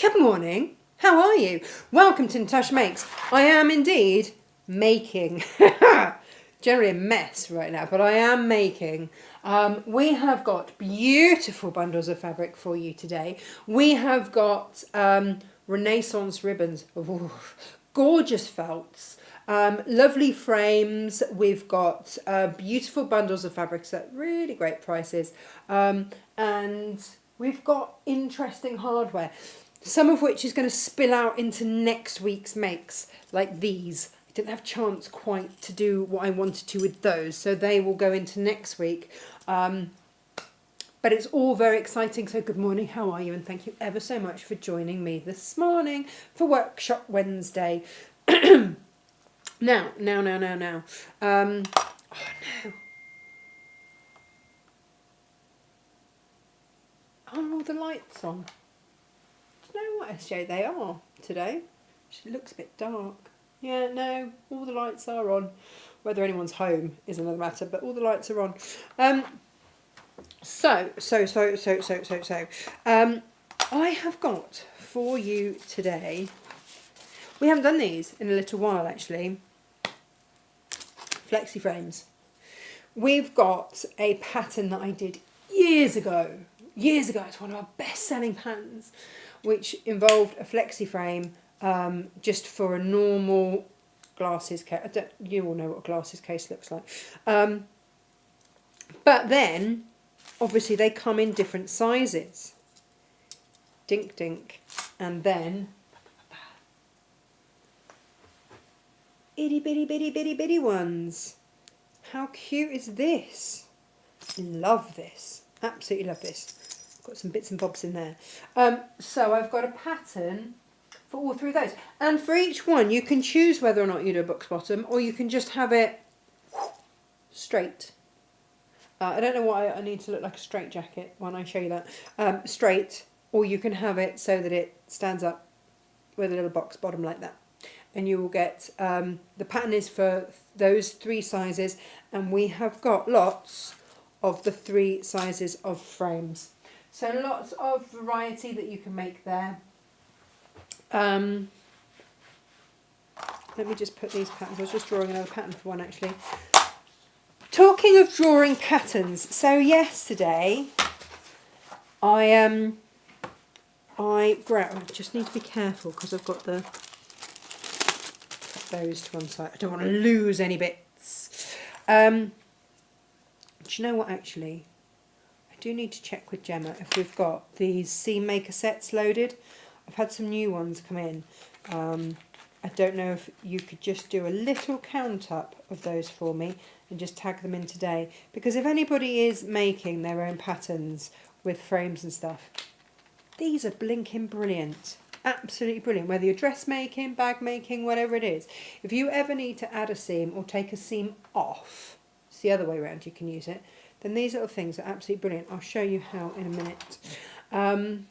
Good morning. How are you? Welcome to Natasha Makes. I am indeed making. Generally a mess right now, but I am making. We have got beautiful bundles of fabric for you today. We have got Renaissance ribbons, ooh, gorgeous felts, lovely frames. We've got beautiful bundles of fabrics at really great prices, and we've got interesting hardware. Some of which is going to spill out into next week's makes, like these. I didn't have a chance quite to do what I wanted to with those, so they will go into next week. But it's all very exciting, so good morning, how are you? And thank you ever so much for joining me this morning for Workshop Wednesday. Now. Oh no. Are all the lights on? Do you know what SJ they are today? She looks a bit dark. Yeah, no, all the lights are on. Whether anyone's home is another matter, but all the lights are on. So. I have got for you today. We haven't done these in a little while, actually. Flexi frames. We've got a pattern that I did years ago. It's one of our best-selling patterns, which involved a flexi frame just for a normal glasses case. You all know what a glasses case looks like. But then, obviously, they come in different sizes. Dink, dink. And then, itty bitty bitty bitty bitty ones. How cute is this? Love this. Absolutely love this. Got some bits and bobs in there. So I've got a pattern for all three of those. And for each one, you can choose whether or not you do a box bottom, or you can just have it straight. I don't know why I need to look like a straight jacket when I show you that. Straight, or you can have it so that it stands up with a little box bottom like that. And you will get, the pattern is for those three sizes, and we have got lots of the three sizes of frames. So lots of variety that you can make there. Let me just put these patterns. I was just drawing another pattern for one, actually. Talking of drawing patterns, so yesterday I just need to be careful because I've got those to one side. I don't want to lose any bits. Do you know what, actually? I do need to check with Gemma if we've got these seam maker sets loaded. I've had some new ones come in. I don't know if you could just do a little count up of those for me and just tag them in today. Because if anybody is making their own patterns with frames and stuff, these are blinking brilliant. Absolutely brilliant. Whether you're dressmaking, bag making, whatever it is. If you ever need to add a seam or take a seam off, it's the other way around you can use it, then these little things are absolutely brilliant. I'll show you how in a minute. I'm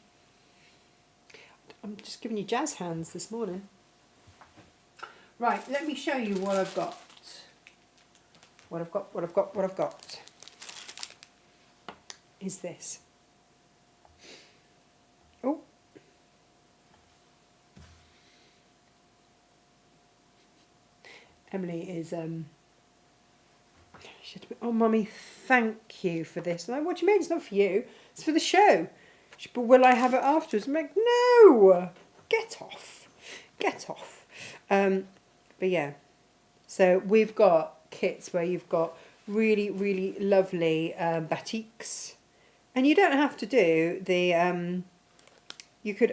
just giving you jazz hands this morning. Right, let me show you what I've got. What I've got is this. Oh. Emily is oh mummy, thank you for this. And what do you mean? It's not for you, it's for the show. But will I have it afterwards? I'm like, no, get off. But yeah, so we've got kits where you've got really lovely batiks, and you don't have to do the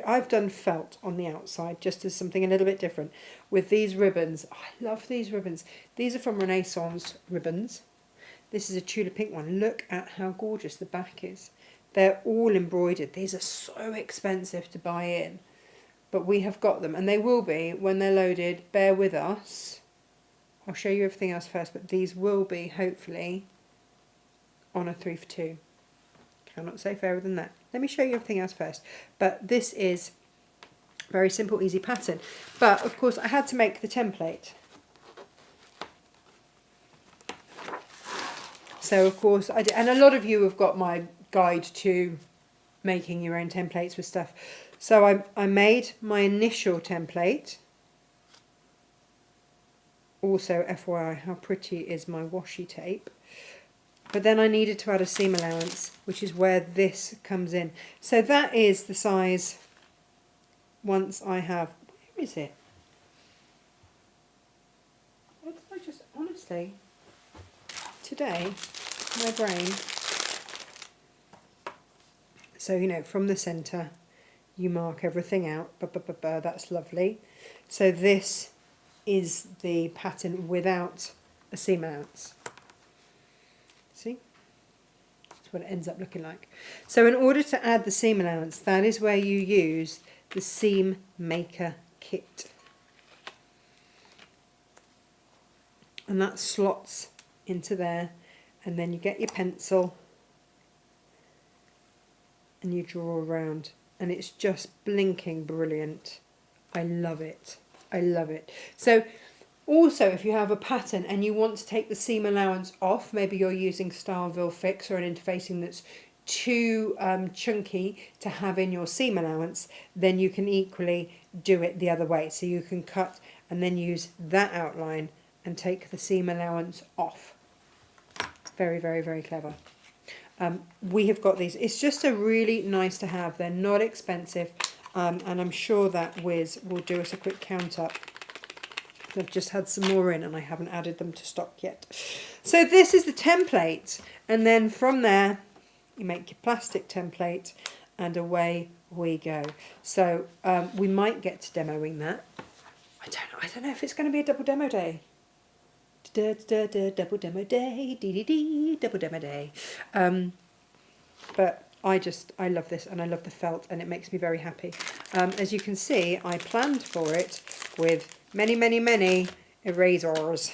I've done felt on the outside just as something a little bit different with these ribbons. Oh, I love these ribbons. These are from Renaissance ribbons. This is a tulip pink one. Look at how gorgeous the back is. They're all embroidered. These are so expensive to buy in, but we have got them, and they will be when they're loaded. Bear with us. I'll show you everything else first, but these will be hopefully on a 3 for 2. Cannot say fairer than that. Let me show you everything else first. But this is a very simple, easy pattern. But of course, I had to make the template. So of course, I did, and a lot of you have got my guide to making your own templates with stuff. So I made my initial template. Also, FYI, how pretty is my washi tape. But then I needed to add a seam allowance, which is where this comes in. So that is the size once I have... Where is it? What did I just... Honestly, today, my brain... So, you know, from the centre, you mark everything out. That's lovely. So this is the pattern without a seam allowance. See? That's what it ends up looking like. So in order to add the seam allowance, that is where you use the seam maker kit. And that slots into there, and then you get your pencil and you draw around, and it's just blinking brilliant. I love it. I love it. So also, if you have a pattern and you want to take the seam allowance off, maybe you're using Styleville Fix or an interfacing that's too chunky to have in your seam allowance, then you can equally do it the other way. So you can cut and then use that outline and take the seam allowance off. Very, very, very clever. We have got these. It's just a really nice to have. They're not expensive, and I'm sure that Wiz will do us a quick count up. I've just had some more in and I haven't added them to stock yet. So this is the template, and then from there you make your plastic template and away we go. So we might get to demoing that. I don't know if it's going to be a double demo day. Double demo day, double demo day. But I love this, and I love the felt, and it makes me very happy. As you can see, I planned for it with many erasers.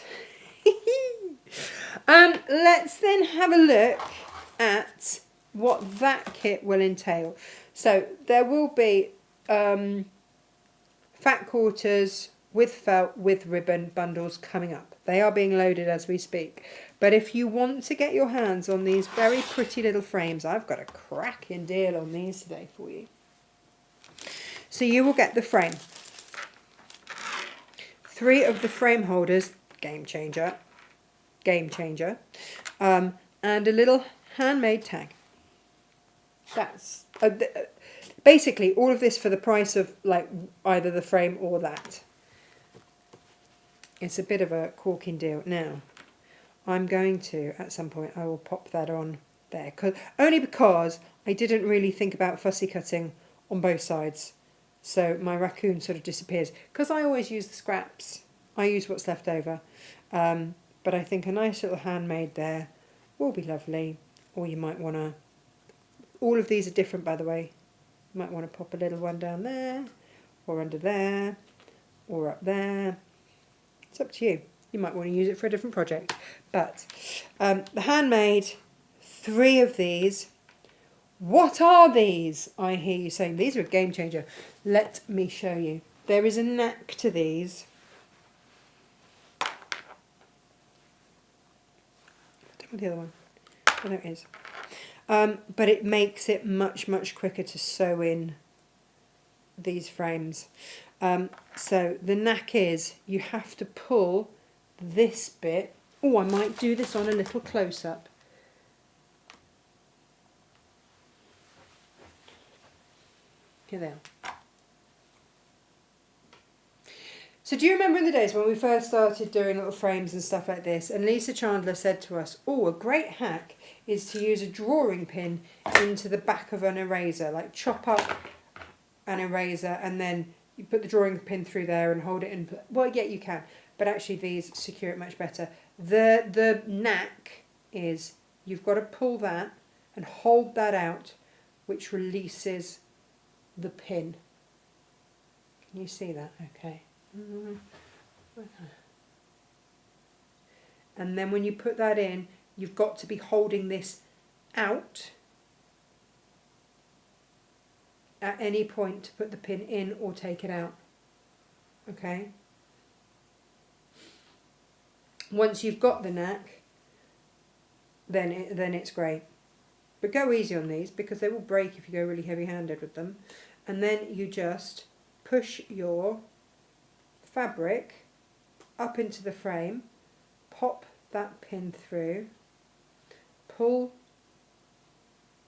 Let's then have a look at what that kit will entail. So there will be fat quarters with felt with ribbon bundles coming up. They are being loaded as we speak. But if you want to get your hands on these very pretty little frames, I've got a cracking deal on these today for you. So you will get the frame. 3 of the frame holders, game changer, and a little handmade tag. That's basically all of this for the price of like either the frame or that. It's a bit of a corking deal. Now, I'm going to, at some point, I will pop that on there. Only because I didn't really think about fussy cutting on both sides. So my raccoon sort of disappears. Because I always use the scraps. I use what's left over. But I think a nice little handmade there will be lovely. Or you might want to... All of these are different, by the way. You might want to pop a little one down there. Or under there. Or up there. It's up to you. You might want to use it for a different project. But the handmade, 3 of these. What are these? I hear you saying these are a game changer. Let me show you. There is a knack to these. What's the other one? Oh, there it is. But it makes it much quicker to sew in these frames. So the knack is you have to pull this bit. Oh, I might do this on a little close-up. Here they are. So do you remember in the days when we first started doing little frames and stuff like this, and Lisa Chandler said to us, oh, a great hack is to use a drawing pin into the back of an eraser, like chop up an eraser and then you put the drawing pin through there and hold it in. Well, yeah, you can, but actually these secure it much better. The knack is you've got to pull that and hold that out, which releases the pin. Can you see that? Okay. And then when you put that in, you've got to be holding this out at any point to put the pin in or take it out. Okay? Once you've got the knack, then it's great. But go easy on these because they will break if you go really heavy-handed with them. and then you just push your fabric up into the frame, pop that pin through, pull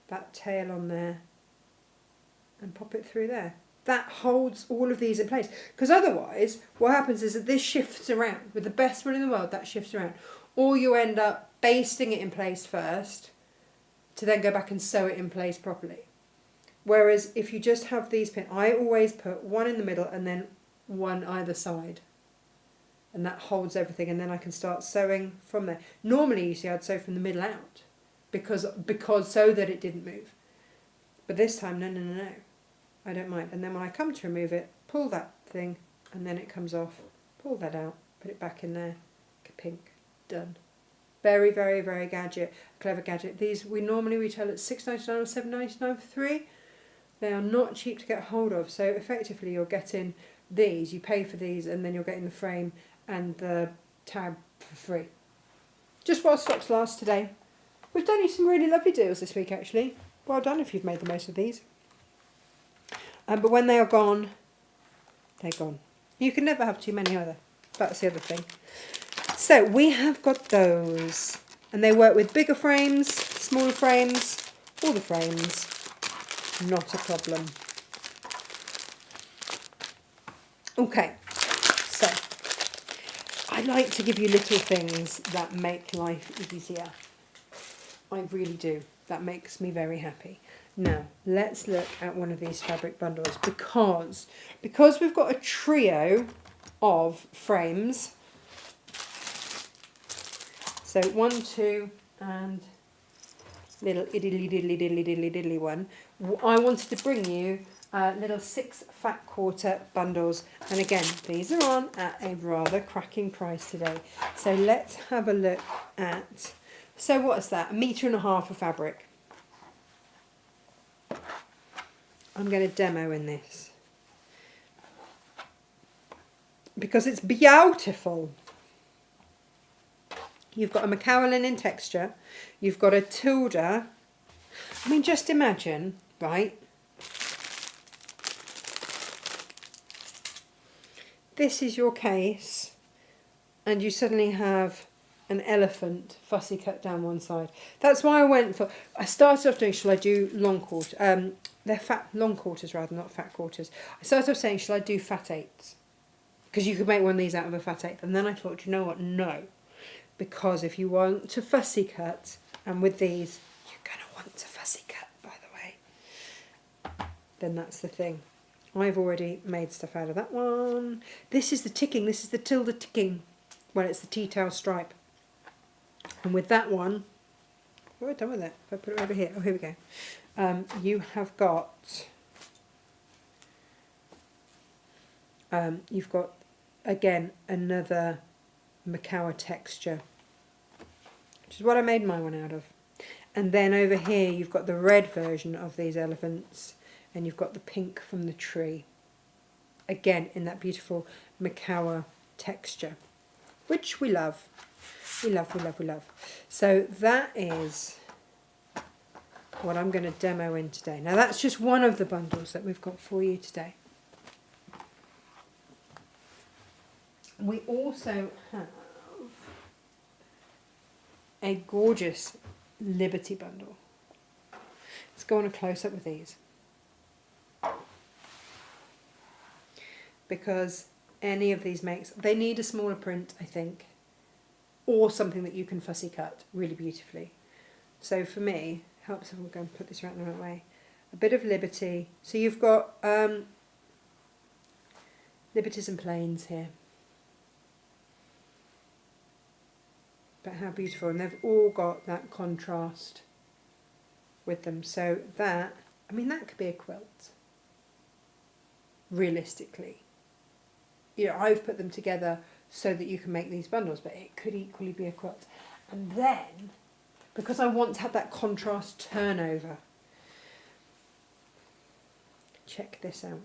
that tail on there and pop it through there. That holds all of these in place, because otherwise what happens is that this shifts around. With the best one in the world, that shifts around, or you end up basting it in place first to then go back and sew it in place properly. Whereas if you just have these pins, I always put one in the middle and then one either side, and that holds everything, and then I can start sewing from there. Normally, you see, I'd sew from the middle out because so that it didn't move. But this time, no, I don't mind. And then when I come to remove it, pull that thing, and then it comes off. Pull that out, put it back in there. Pink, done. Very, very, very clever gadget. These we normally retail at $6.99 or $7.99 for 3. They are not cheap to get hold of. So effectively, you're getting these. You pay for these, and then you're getting the frame and the tab for free. Just while stocks last today. We've done you some really lovely deals this week, actually. Well done if you've made the most of these. But when they are gone, they're gone. You can never have too many either. That's the other thing. So we have got those. And they work with bigger frames, smaller frames, all the frames. Not a problem. Okay, so I like to give you little things that make life easier. I really do. That makes me very happy. Now, let's look at one of these fabric bundles because we've got a trio of frames. So 1, 2, and little diddly one. I wanted to bring you little 6 fat quarter bundles, and again these are on at a rather cracking price today. So let's have a look at, so what's that, 1.5 meters of fabric. I'm going to demo in this because it's beautiful. You've got a Macawa linen texture, you've got a Tilda. I mean, just imagine, right? This is your case, and you suddenly have an elephant fussy cut down one side. That's why I started off doing, shall I do long quarter? They're long quarters rather, not fat quarters. I started off saying, shall I do fat 8s? Because you could make one of these out of a fat 8. And then I thought, you know what, no. Because if you want to fussy cut, and with these, you're going to want to fussy cut, by the way, then that's the thing. I've already made stuff out of that one. This is the ticking, this is the Tilda ticking. Well, it's the tea towel stripe. And with that one, what have I done with it? If I put it over here, oh, here we go. You have got, you've got, again, another Macawa texture, which is what I made my one out of. And then over here, you've got the red version of these elephants, and you've got the pink from the tree. Again, in that beautiful Macawa texture, which we love. We love. So that is what I'm going to demo in today. Now that's just one of the bundles that we've got for you today. We also have a gorgeous Liberty bundle. Let's go on a close-up with these. Because any of these makes, they need a smaller print, I think, or something that you can fussy cut really beautifully. So for me, helps if I'm going to put this around the right way. A bit of Liberty. So you've got Liberties and Plains here. But how beautiful. And they've all got that contrast with them. So that, I mean, that could be a quilt. Realistically. You know, I've put them together so that you can make these bundles, but it could equally be a quilt. And then, because I want to have that contrast turnover, check this out.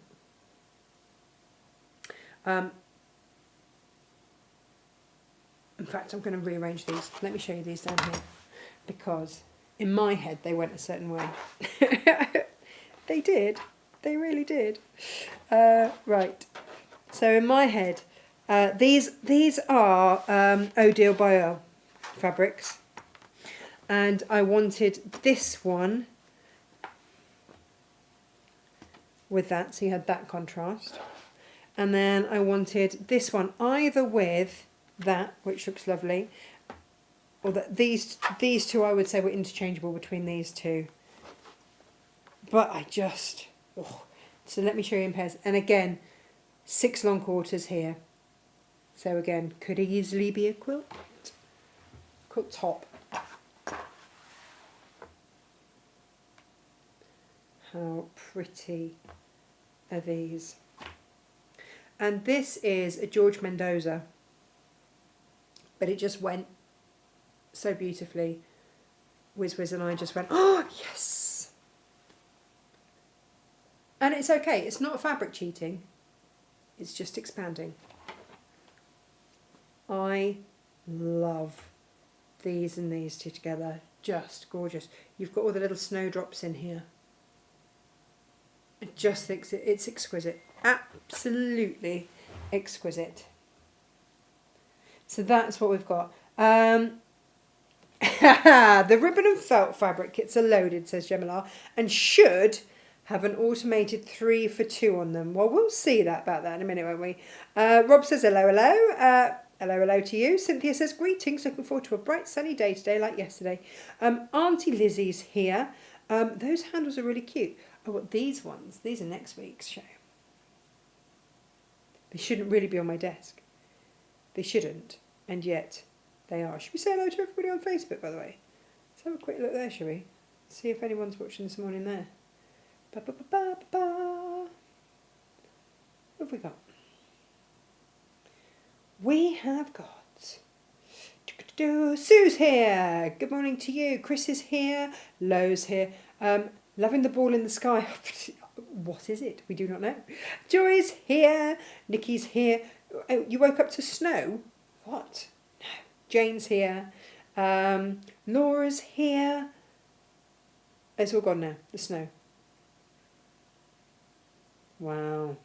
In fact, I'm going to rearrange these. Let me show you these down here, because in my head they went a certain way. They did, They really did. Right. So in my head, these are Odile by Earl fabrics. And I wanted this one with that, so you had that contrast. And then I wanted this one either with that, which looks lovely, or that these two I would say were interchangeable between these two. But I just, so let me show you in pairs. And again, 6 long quarters here. So again, could easily be a quilt top. How pretty are these? And this is a George Mendoza, but it just went so beautifully. Wiz and I just went, oh yes! And it's okay, it's not fabric cheating, it's just expanding. I love these and these two together, just gorgeous. You've got all the little snowdrops in here. I just think it's exquisite, absolutely exquisite. So that's what we've got. The ribbon and felt fabric kits are loaded, says Gemma, and should have an automated 3 for 2 on them. Well, we'll see about that in a minute, won't we? Rob says hello, hello. Hello to you. Cynthia says greetings. Looking forward to a bright sunny day today like yesterday. Auntie Lizzie's here. Those handles are really cute. Oh, what these ones? These are next week's show. They shouldn't really be on my desk. They shouldn't, and yet they are. Should we say hello to everybody on Facebook, by the way? Let's have a quick look there, shall we? See if anyone's watching this morning there. What have we got? We have got Sue's here. Good morning to you. Chris is here. Lo's here. Loving the ball in the sky. What is it? We do not know. Joy's here. Nikki's here. Oh, you woke up to snow? What? No. Jane's here. Laura's here. It's all gone now, the snow. Wow.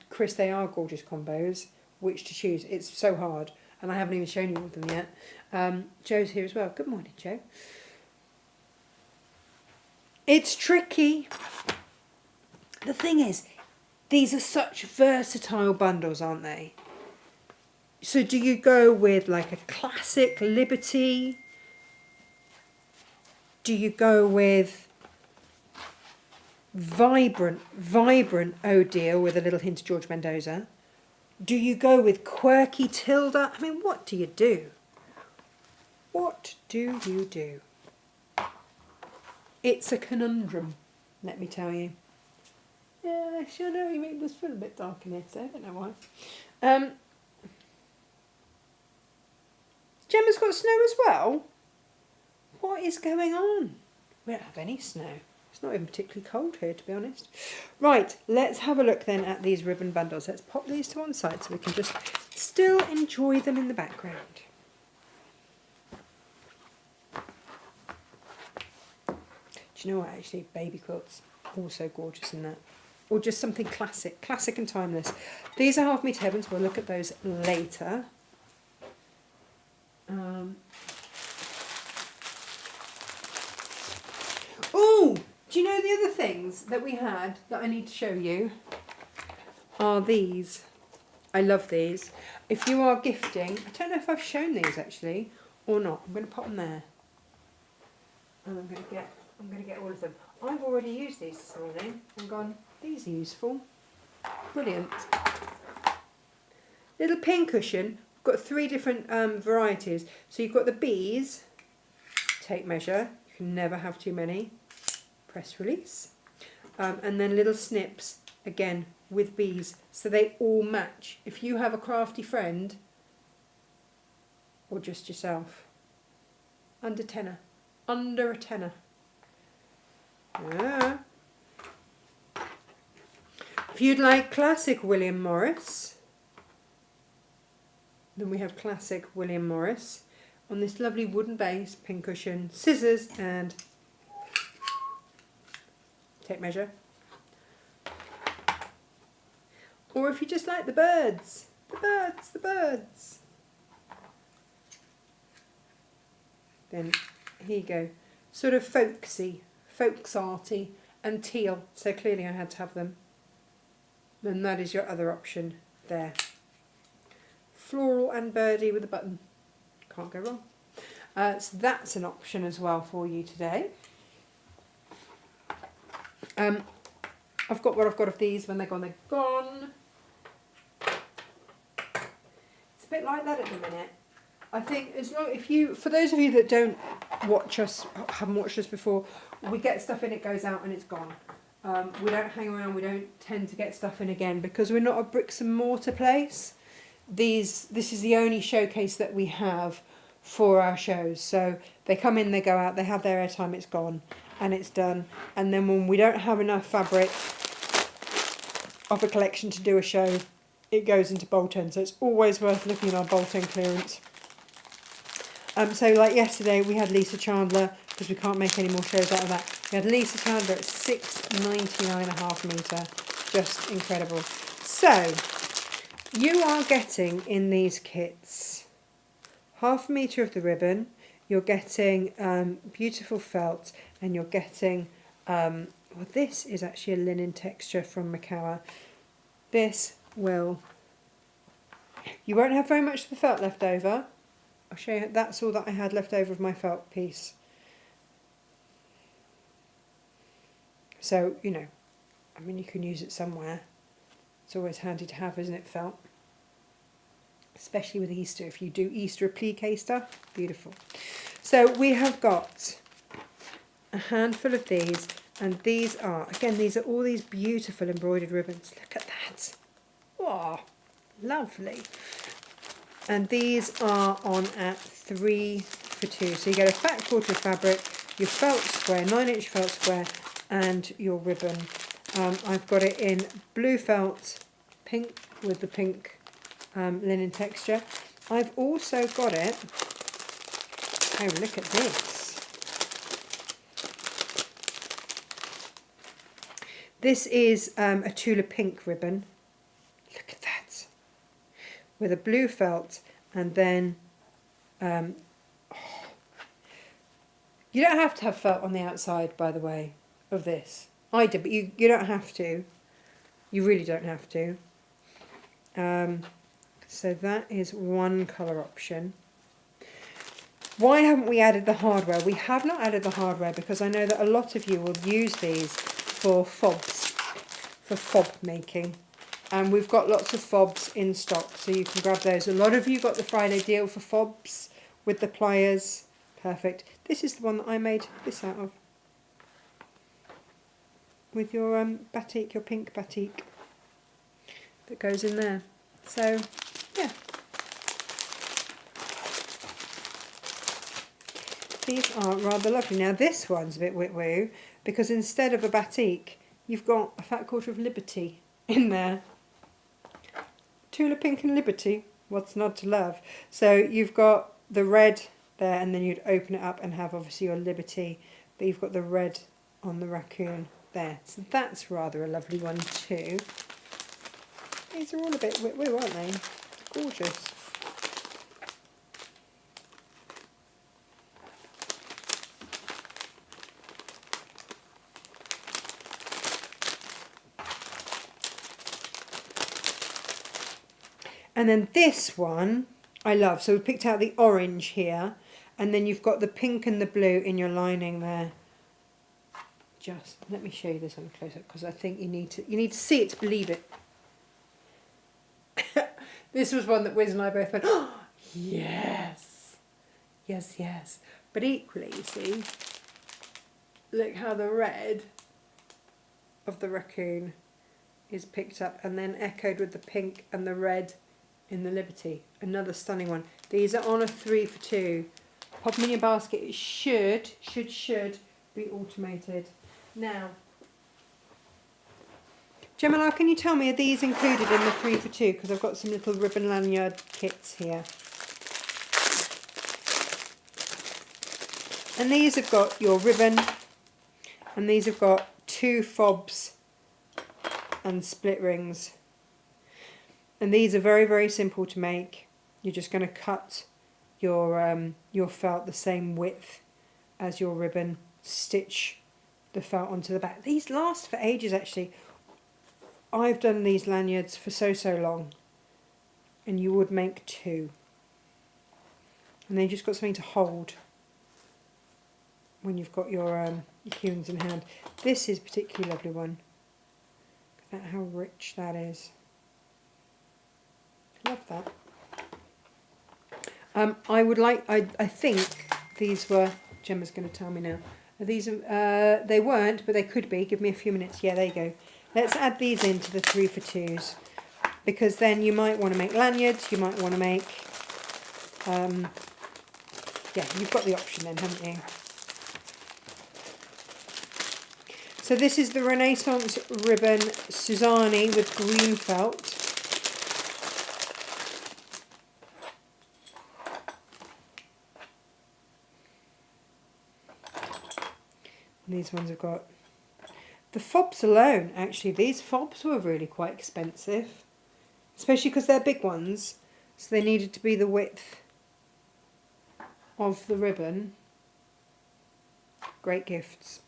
Chris, they are gorgeous combos. Which to choose? It's so hard. And I haven't even shown you all of them yet. Joe's here as well. Good morning, Joe. It's tricky. The thing is, these are such versatile bundles, aren't they? So do you go with like a classic Liberty? Do you go with vibrant Odile with a little hint of George Mendoza? Do you go with quirky Tilda? I mean, what do you do? What do you do? It's a conundrum, let me tell you. Yeah, I sure know you make this feel a bit dark in here today, I don't know why. Gemma's got snow as well? What is going on? We don't have any snow. It's not even particularly cold here, to be honest. Right, let's have a look then at these ribbon bundles. Let's pop these to one side so we can just still enjoy them in the background. Do you know what, actually, baby quilts, also gorgeous in that. Or just something classic and timeless. These are half metre heavens, we'll look at those later. Oh, do you know the other things that we had that I need to show you are these. I love these. If you are gifting, I don't know if I've shown these actually or not. I'm going to pop them there. And I'm going to get all of them. I've already used these this morning and gone, these are useful. Brilliant. Little pin cushion. We've got 3 different varieties. So you've got the bees, tape measure. You can never have too many. Press release. And then little snips, again, with bees. So they all match. If you have a crafty friend, or just yourself, under tenner. Under a tenner. Yeah. If you'd like classic William Morris, then we have classic William Morris on this lovely wooden base, pincushion, scissors and tape measure. Or if you just like the birds. The birds. Then here you go. Sort of folksy, folks arty and teal. So clearly I had to have them. Then that is your other option there. Floral and birdie with a button. Can't go wrong. So that's an option as well for you today. I've got what I've got of these. When they're gone, they're gone. It's a bit like that at the minute. I think as long for those of you that don't watch us, haven't watched us before, we get stuff in, it goes out and it's gone. We don't hang around, we don't tend to get stuff in again because we're not a bricks and mortar place. This is the only showcase that we have for our shows. So they come in, they go out, they have their airtime, it's gone and it's done. And then when we don't have enough fabric of a collection to do a show, it goes into bolt end. So it's always worth looking at our bolt end clearance. So like yesterday we had Lisa Chandler, because we can't make any more shows out of that. We had Lisa Chandler at £6.99.5 metre. Just incredible. So you are getting in these kits 1/2 metre of the ribbon, you're getting beautiful felt, and you're getting, well, this is actually a linen texture from Makawa. This will, you won't have very much of the felt left over. I'll show you, that's all that I had left over of my felt piece. So, you know, I mean, you can use it somewhere. It's always handy to have, isn't it, felt? Especially with Easter, if you do Easter applique stuff, beautiful. So we have got a handful of these, and these are, again, these are all these beautiful embroidered ribbons. Look at that. Oh, lovely. And these are on at 3 for 2. So you get a fat quarter of fabric, your felt square, 9-inch felt square, and your ribbon. I've got it in blue felt, pink with the pink linen texture. I've also got it, oh look at this. This is a Tula pink ribbon. Look at that. With a blue felt, and then you don't have to have felt on the outside, by the way, of this. I did, but you don't have to. You really don't have to. So that is one colour option. Why haven't we added the hardware? We have not added the hardware because I know that a lot of you will use these for fobs, for fob making. And we've got lots of fobs in stock, so you can grab those. A lot of you got the Friday deal for fobs with the pliers. Perfect. This is the one that I made this out of. With your batik, your pink batik that goes in there. So, yeah. These are rather lovely. Now this one's a bit wit-woo because instead of a batik, you've got a fat quarter of Liberty in there. Tula pink and Liberty, what's not to love? So you've got the red there, and then you'd open it up and have obviously your Liberty, but you've got the red on the raccoon there. So that's rather a lovely one too. These are all a bit wit-woo, aren't they? Gorgeous. And then this one I love. So we picked out the orange here, and then you've got the pink and the blue in your lining there. Just let me show you this one close up because I think you need to see it to believe it. This was one that Wiz and I both went, oh, yes, yes, yes. But equally, you see, look how the red of the raccoon is picked up and then echoed with the pink and the red in the Liberty. Another stunning one. These are on a 3 for 2. Pop them in your basket. It should be automated. Now, Gemma, can you tell me, are these included in the 3 for 2? Because I've got some little ribbon lanyard kits here. And these have got your ribbon, and these have got 2 fobs and split rings. And these are very, very simple to make. You're just going to cut your felt the same width as your ribbon, stitch the felt onto the back. These last for ages actually. I've done these lanyards for so long, and you would make 2. And then you just got something to hold when you've got your queuings in hand. This is a particularly lovely one. Look at how rich that is. Love that. I think these were, Gemma's going to tell me now. These they weren't, but they could be. Give me a few minutes. Yeah, there you go. Let's add these into the 3 for 2s, because then you might want to make lanyards. You might want to make, yeah, you've got the option then, haven't you? So this is the Renaissance ribbon Suzani with green felt. And these ones have got the fobs alone. Actually, these fobs were really quite expensive, especially because they're big ones, so they needed to be the width of the ribbon. Great gifts,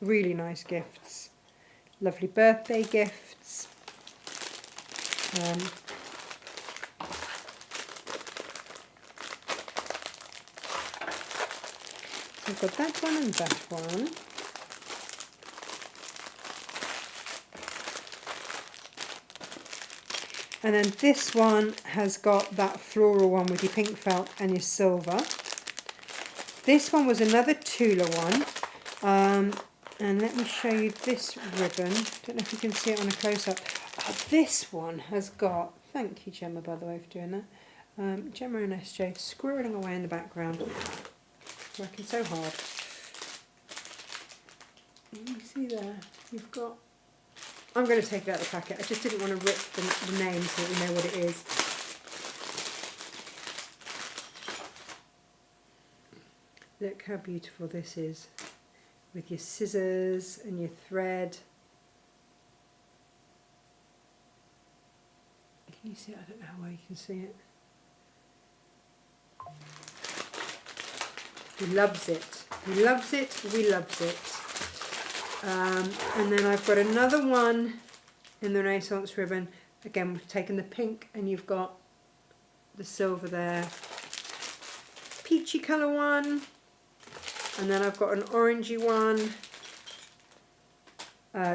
really nice gifts, lovely birthday gifts. So I've got that one and that one. And then this one has got that floral one with your pink felt and your silver. This one was another Tula one. And let me show you this ribbon. Don't know if you can see it on a close-up. This one has got, thank you Gemma by the way for doing that. Gemma and SJ squirreling away in the background. Working so hard. You see there, you've got, I'm going to take it out of the packet. I just didn't want to rip the name so that you know what it is. Look how beautiful this is, with your scissors and your thread. Can you see it? I don't know how well you can see it. He loves it. He loves it. We loves it. And then I've got another one in the Renaissance ribbon. Again, we've taken the pink and you've got the silver there. Peachy colour one. And then I've got an orangey one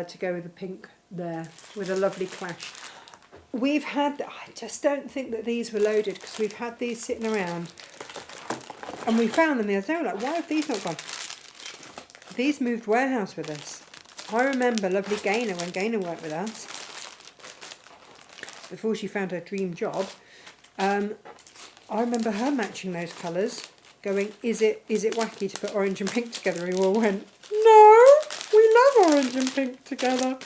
to go with the pink there, with a lovely clash. We've had, I just don't think that these were loaded, because we've had these sitting around and we found them the other day. We're like, why have these not gone? These moved warehouse with us. I remember lovely Gaynor, when Gaynor worked with us, before she found her dream job. I remember her matching those colours, going, is it wacky to put orange and pink together? And we all went, no, we love orange and pink together.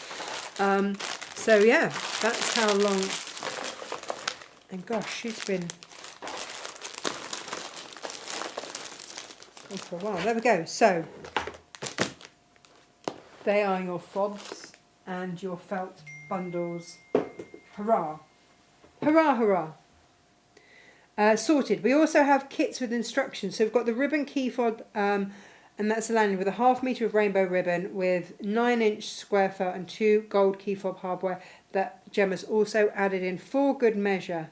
So yeah, that's how long. And gosh, she's been gone for a while. There we go. So they are your fobs and your felt bundles. Hurrah! Hurrah, hurrah! Sorted. We also have kits with instructions. So we've got the ribbon key fob, and that's a lanyard with a 1/2 metre of rainbow ribbon with 9-inch square felt and 2 gold key fob hardware that Gemma's also added in for good measure.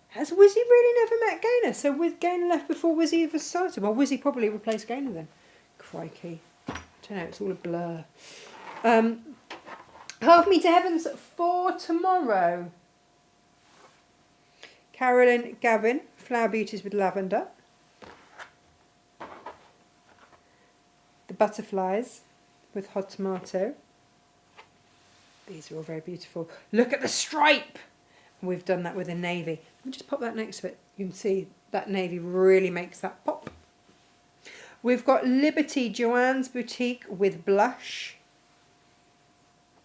Has Wizzy really never met Gaynor? So with Gaynor left before Wizzy ever started? Well, Wizzy probably replaced Gaynor then. Crikey. I don't know, it's all a blur. Half Me to Heavens for tomorrow. Carolyn Gavin, Flower Beauties with Lavender. The Butterflies with Hot Tomato. These are all very beautiful. Look at the stripe! We've done that with a navy. Let me just pop that next to it. You can see that navy really makes that pop. We've got Liberty Joanne's Boutique with Blush.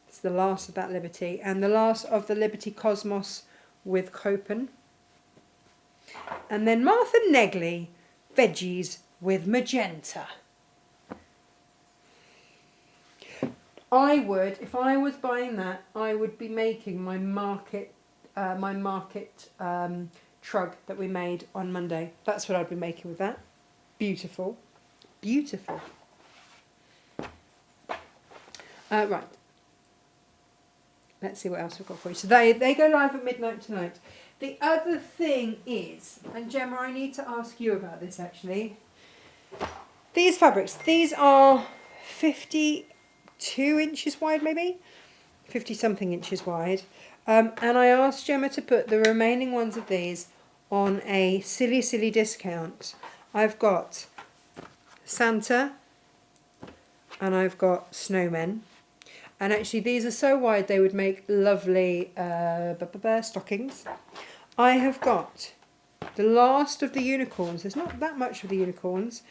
It's the last of that Liberty. And the last of the Liberty Cosmos with Copen. And then Martha Negley, Veggies with Magenta. I would, if I was buying that, I would be making my market trug that we made on Monday. That's what I'd be making with that. Beautiful. Beautiful. Right. Let's see what else we've got for you. So they go live at midnight tonight. The other thing is, and Gemma, I need to ask you about this actually. These fabrics, these are 52 inches wide maybe? 50 something inches wide. And I asked Gemma to put the remaining ones of these on a silly discount. I've got Santa and I've got snowmen. And actually these are so wide they would make lovely stockings. I have got the last of the unicorns. There's not that much of the unicorns.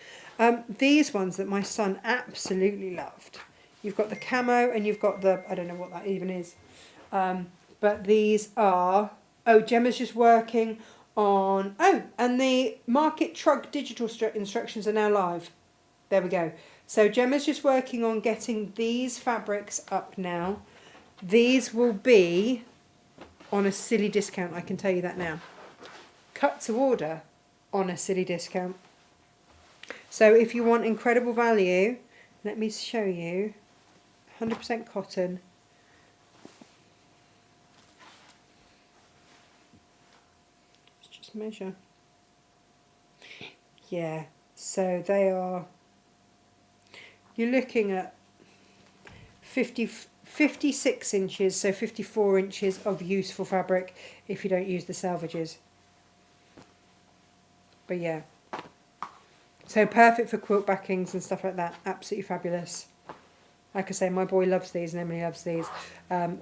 These ones that my son absolutely loved. You've got the camo and you've got the, I don't know what that even is. But these are, Gemma's just working on, and the Market Trug digital instructions are now live. There we go. So Gemma's just working on getting these fabrics up now. These will be on a silly discount, I can tell you that now. Cut to order on a silly discount. So if you want incredible value, let me show you. 100% cotton. Let's just measure. Yeah, so they are, you're looking at 56 inches, so 54 inches of useful fabric if you don't use the salvages. But yeah, so perfect for quilt backings and stuff like that. Absolutely fabulous. Like I say, my boy loves these and Emily loves these.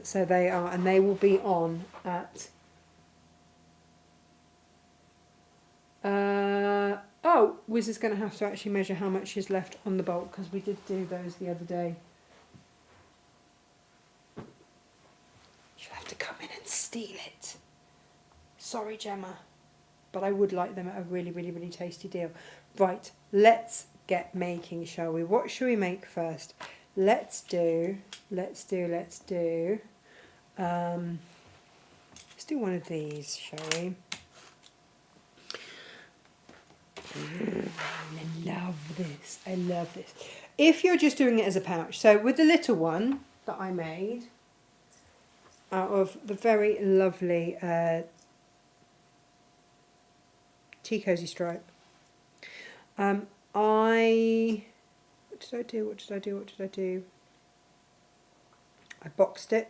So they are, and they will be on at... Wiz is going to have to actually measure how much is left on the bulk because we did do those the other day. She'll have to come in and steal it. Sorry, Gemma. But I would like them at a really tasty deal. Right, let's get making, shall we? What shall we make first? Let's do let's do one of these, shall we? I love this. If you're just doing it as a pouch, so with the little one that I made out of the very lovely tea cozy stripe, what did I do? I boxed it.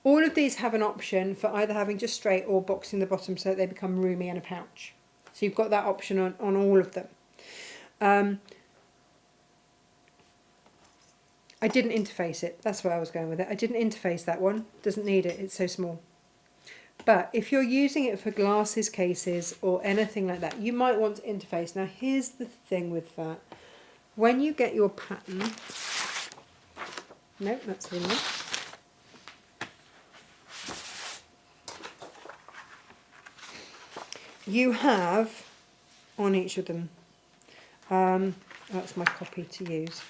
All of these have an option for either having just straight or boxing the bottom so that they become roomy in a pouch. So you've got that option on all of them. I didn't interface it. That's where I was going with it. I didn't interface that one. Doesn't need it. It's so small. But if you're using it for glasses cases or anything like that, you might want to interface. Now, here's the thing with that. When you get your pattern... No, that's really not. You have, on each of them, that's my copy to use,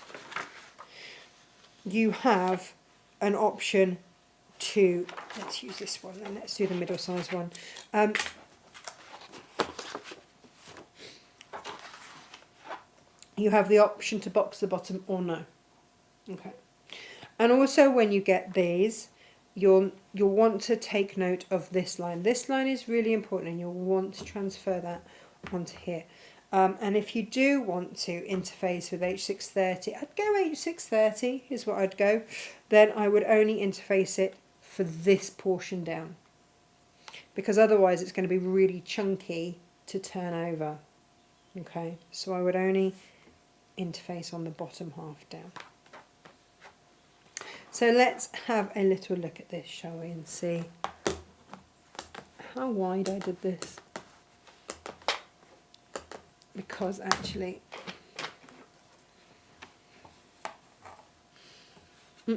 you have an option to, let's use this one then, let's do the middle size one. You have the option to box the bottom or no. Okay. And also when you get these, you'll want to take note of this line. This line is really important and you'll want to transfer that onto here. And if you do want to interface with H630, I'd go H630 is what I'd go. Then I would only interface it for this portion down. Because otherwise it's going to be really chunky to turn over. Okay, so I would only interface on the bottom half down. So let's have a little look at this, shall we, and see how wide I did this. Because actually, now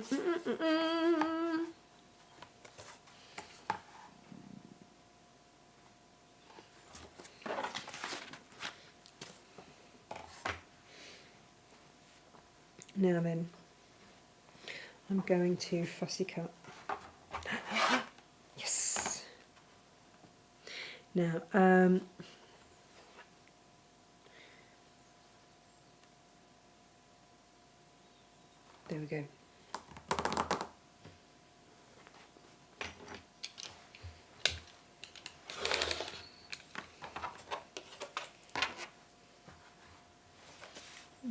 then, I'm going to fussy cut. Yes. Now, there we go.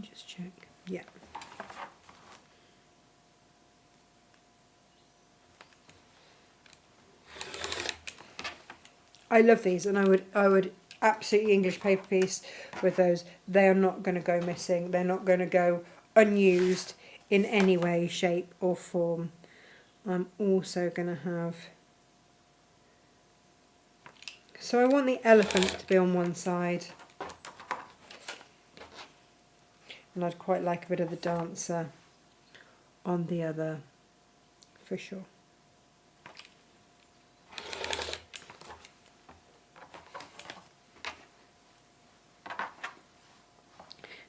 Just check. Yeah. I love these, and I would absolutely English paper piece with those. They are not going to go missing. They're not going to go unused in any way, shape or form. I'm also going to have, so I want the elephant to be on one side, and I'd quite like a bit of the dancer on the other, for sure.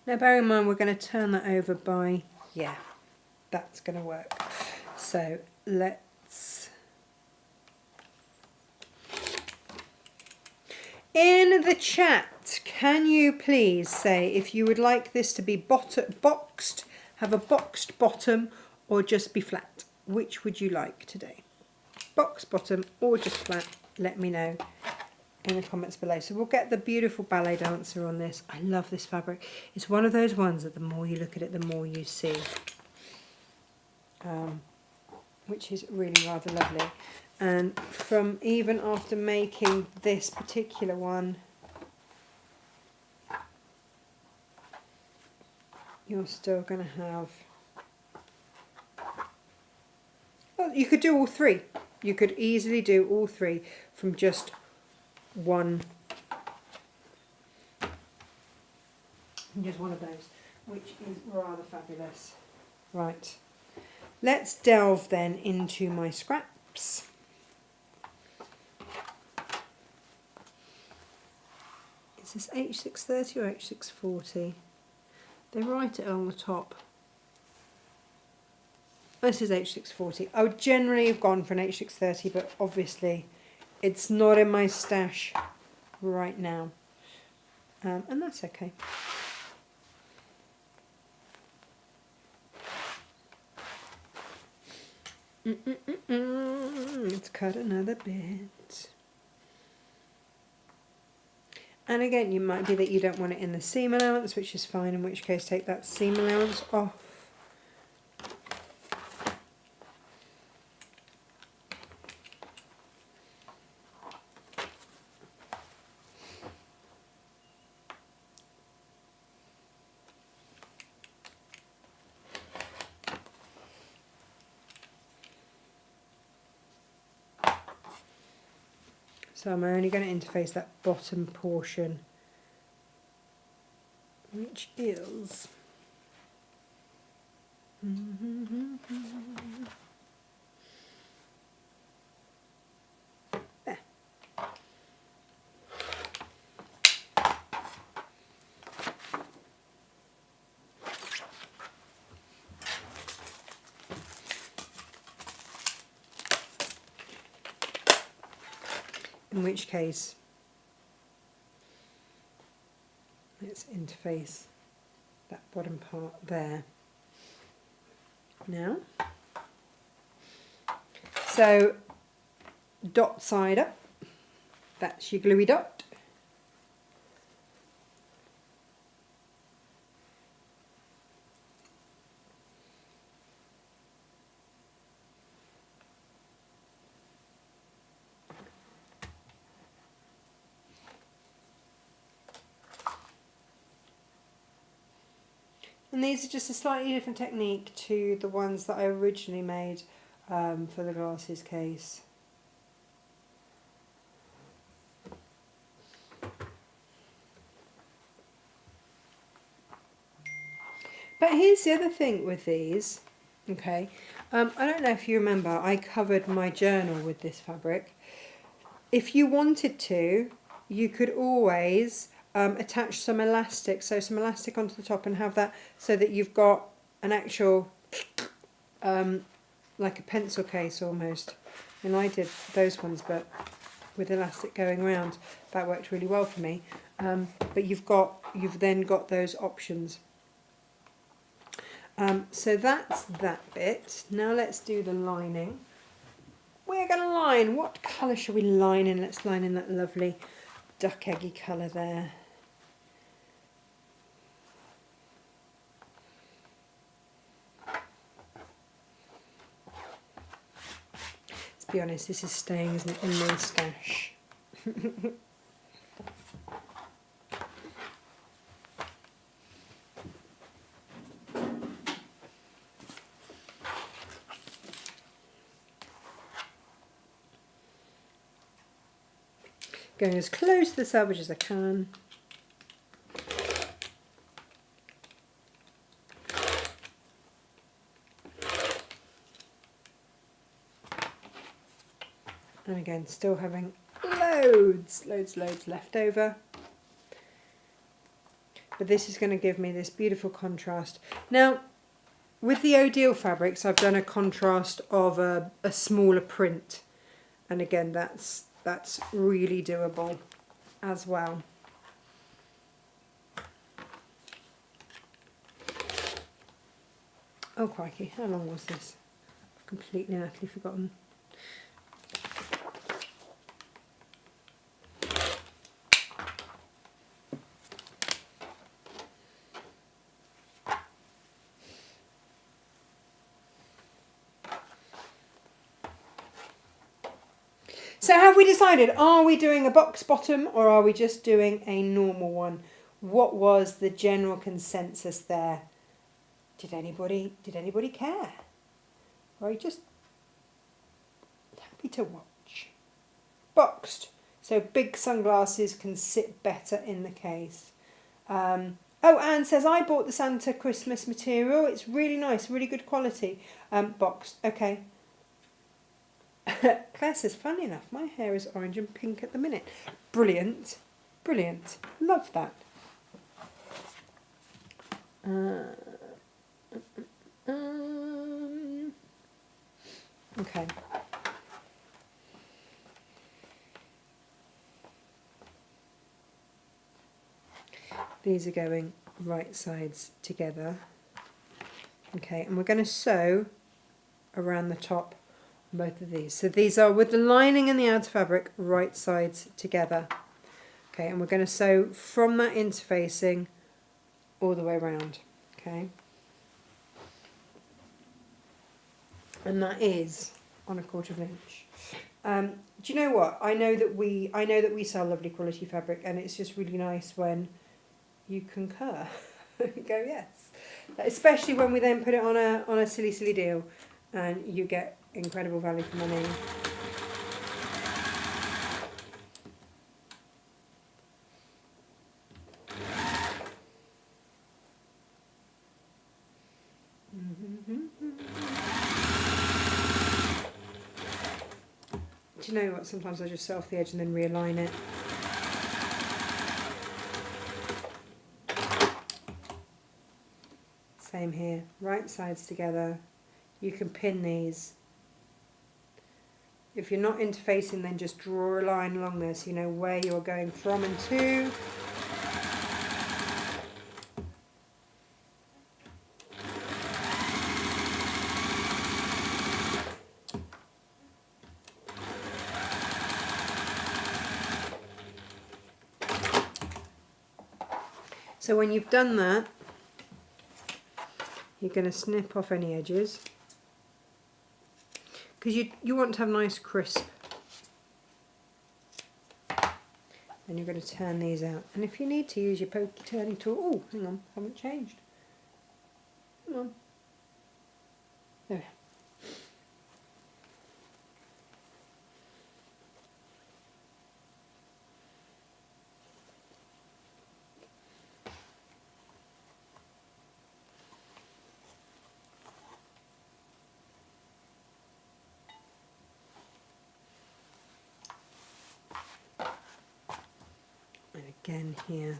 Now bear in mind we're going to turn that over by, yeah, that's going to work. So let's, in the chat, can you please say if you would like this to be boxed, have a boxed bottom, or just be flat? Which would you like today? Box bottom or just flat? Let me know in the comments below. So we'll get the beautiful ballet dancer on this. I love this fabric. It's one of those ones that the more you look at it, the more you see, which is really rather lovely. And from even after making this particular one, you're still going to have, well, you could do all three. You could easily do all three from just one of those, which is rather fabulous. Right, let's delve then into my scraps. Is this H630 or H640? They write it on the top. This is H640. I would generally have gone for an H630, but obviously it's not in my stash right now, and that's okay. Let's cut another bit. And again, you might be that you don't want it in the seam allowance, which is fine, in which case take that seam allowance off. So I'm only going to interface that bottom portion, which is there. In which case, let's interface that bottom part there. Now, so dot side up, that's your gluey dot. And these are just a slightly different technique to the ones that I originally made for the glasses case. But here's the other thing with these, okay, I don't know if you remember, I covered my journal with this fabric. If you wanted to, you could always attach some elastic, so some elastic onto the top and have that so that you've got an actual like a pencil case almost. And I did those ones, but with elastic going around, that worked really well for me. But you've then got those options. So that's that bit. Now let's do the lining. We're going to line. What colour shall we line in? Let's line in that lovely duck eggy colour there. Let's be honest, this is staying, isn't it, in my stash. Going as close to the selvage as I can. And again, still having loads left over. But this is going to give me this beautiful contrast. Now, with the Odile fabrics, I've done a contrast of a smaller print. And again, that's really doable as well. Oh crikey, how long was this? I've completely and utterly forgotten. So have we decided, are we doing a box bottom or are we just doing a normal one? What was the general consensus there? Did anybody care? Or are you just happy to watch? Boxed. So big sunglasses can sit better in the case. Oh, Anne says, I bought the Santa Christmas material. It's really nice, really good quality. Boxed. Okay. Claire says, funny enough, my hair is orange and pink at the minute. Brilliant. Brilliant. Love that. Okay. These are going right sides together. Okay, and we're going to sew around the top both of these. So these are with the lining and the outer fabric right sides together. Okay, and we're going to sew from that interfacing all the way around. Okay, and that is on 1/4 inch. Do you know what? I know that we sell lovely quality fabric, and it's just really nice when you concur. You go yes, especially when we then put it on a silly deal, and you get incredible value for money. Do you know what? Sometimes I just sew off the edge and then realign it. Same here, right sides together. You can pin these. If you're not interfacing, then just draw a line along there so you know where you're going from and to. So when you've done that, you're going to snip off any edges, because you want to have nice crisp. Then you're going to turn these out, and if you need to use your pokey turning tool, oh hang on, haven't changed. Come on. There. And again here.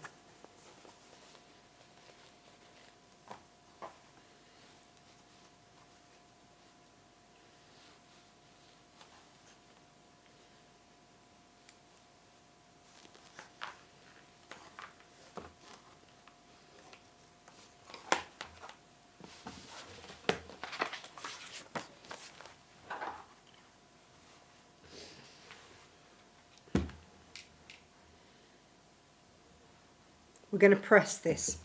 we're going to press this.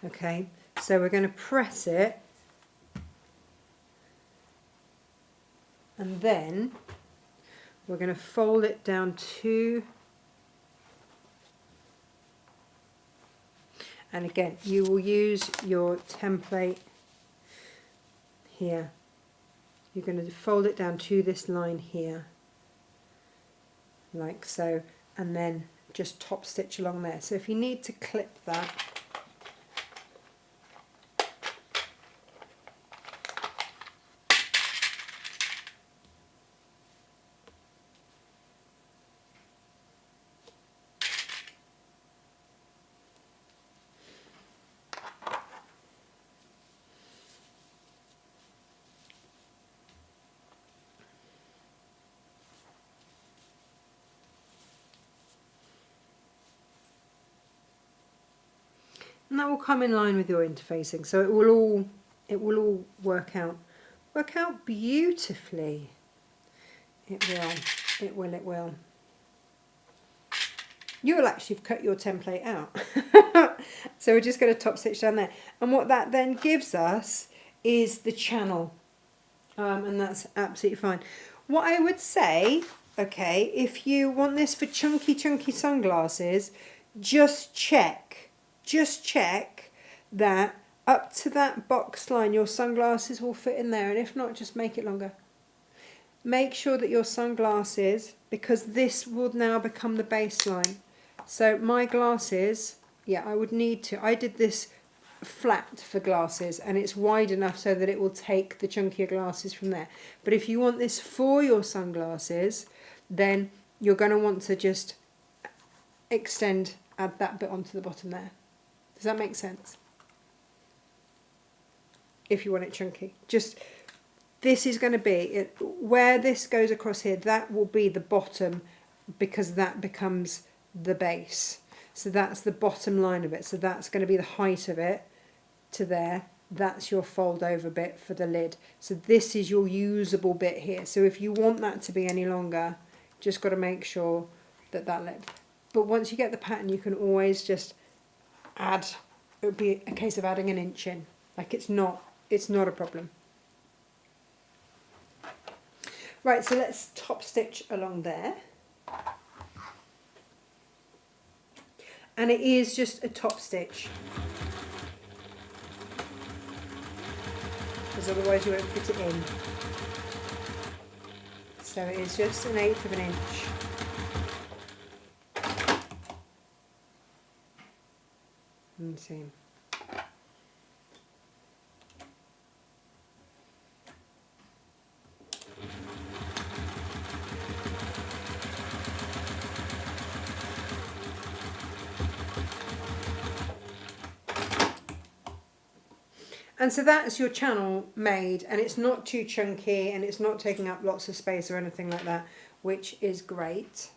Okay, so we're going to press it, and then we're going to fold it down to, and again you will use your template here. You're going to fold it down to this line here, like so, and then just top stitch along there. So if you need to clip that, and that will come in line with your interfacing, so it will all work out beautifully. It will. You will actually have cut your template out. So we're just going to top stitch down there, and what that then gives us is the channel, and that's absolutely fine. What I would say, okay, if you want this for chunky sunglasses, just check that up to that box line your sunglasses will fit in there, and if not, just make it longer. Make sure that your sunglasses, because this will now become the baseline. So my glasses, yeah, I did this flat for glasses, and it's wide enough so that it will take the chunkier glasses from there. But if you want this for your sunglasses, then you're going to want to just add that bit onto the bottom there. Does that make sense? If you want it chunky, just this is going to be where this goes across here, that will be the bottom, because that becomes the base. So that's the bottom line of it, so that's going to be the height of it to there. That's your fold over bit for the lid. So this is your usable bit here. So if you want that to be any longer, just got to make sure that length. But once you get the pattern, you can always just add. It would be a case of adding an inch in. Like it's not a problem. Right, so let's top stitch along there. And it is just a top stitch, because otherwise you won't fit it in. So it is just 1/8 of an inch. And see. And so that's your channel made, and it's not too chunky, and it's not taking up lots of space or anything like that, which is great.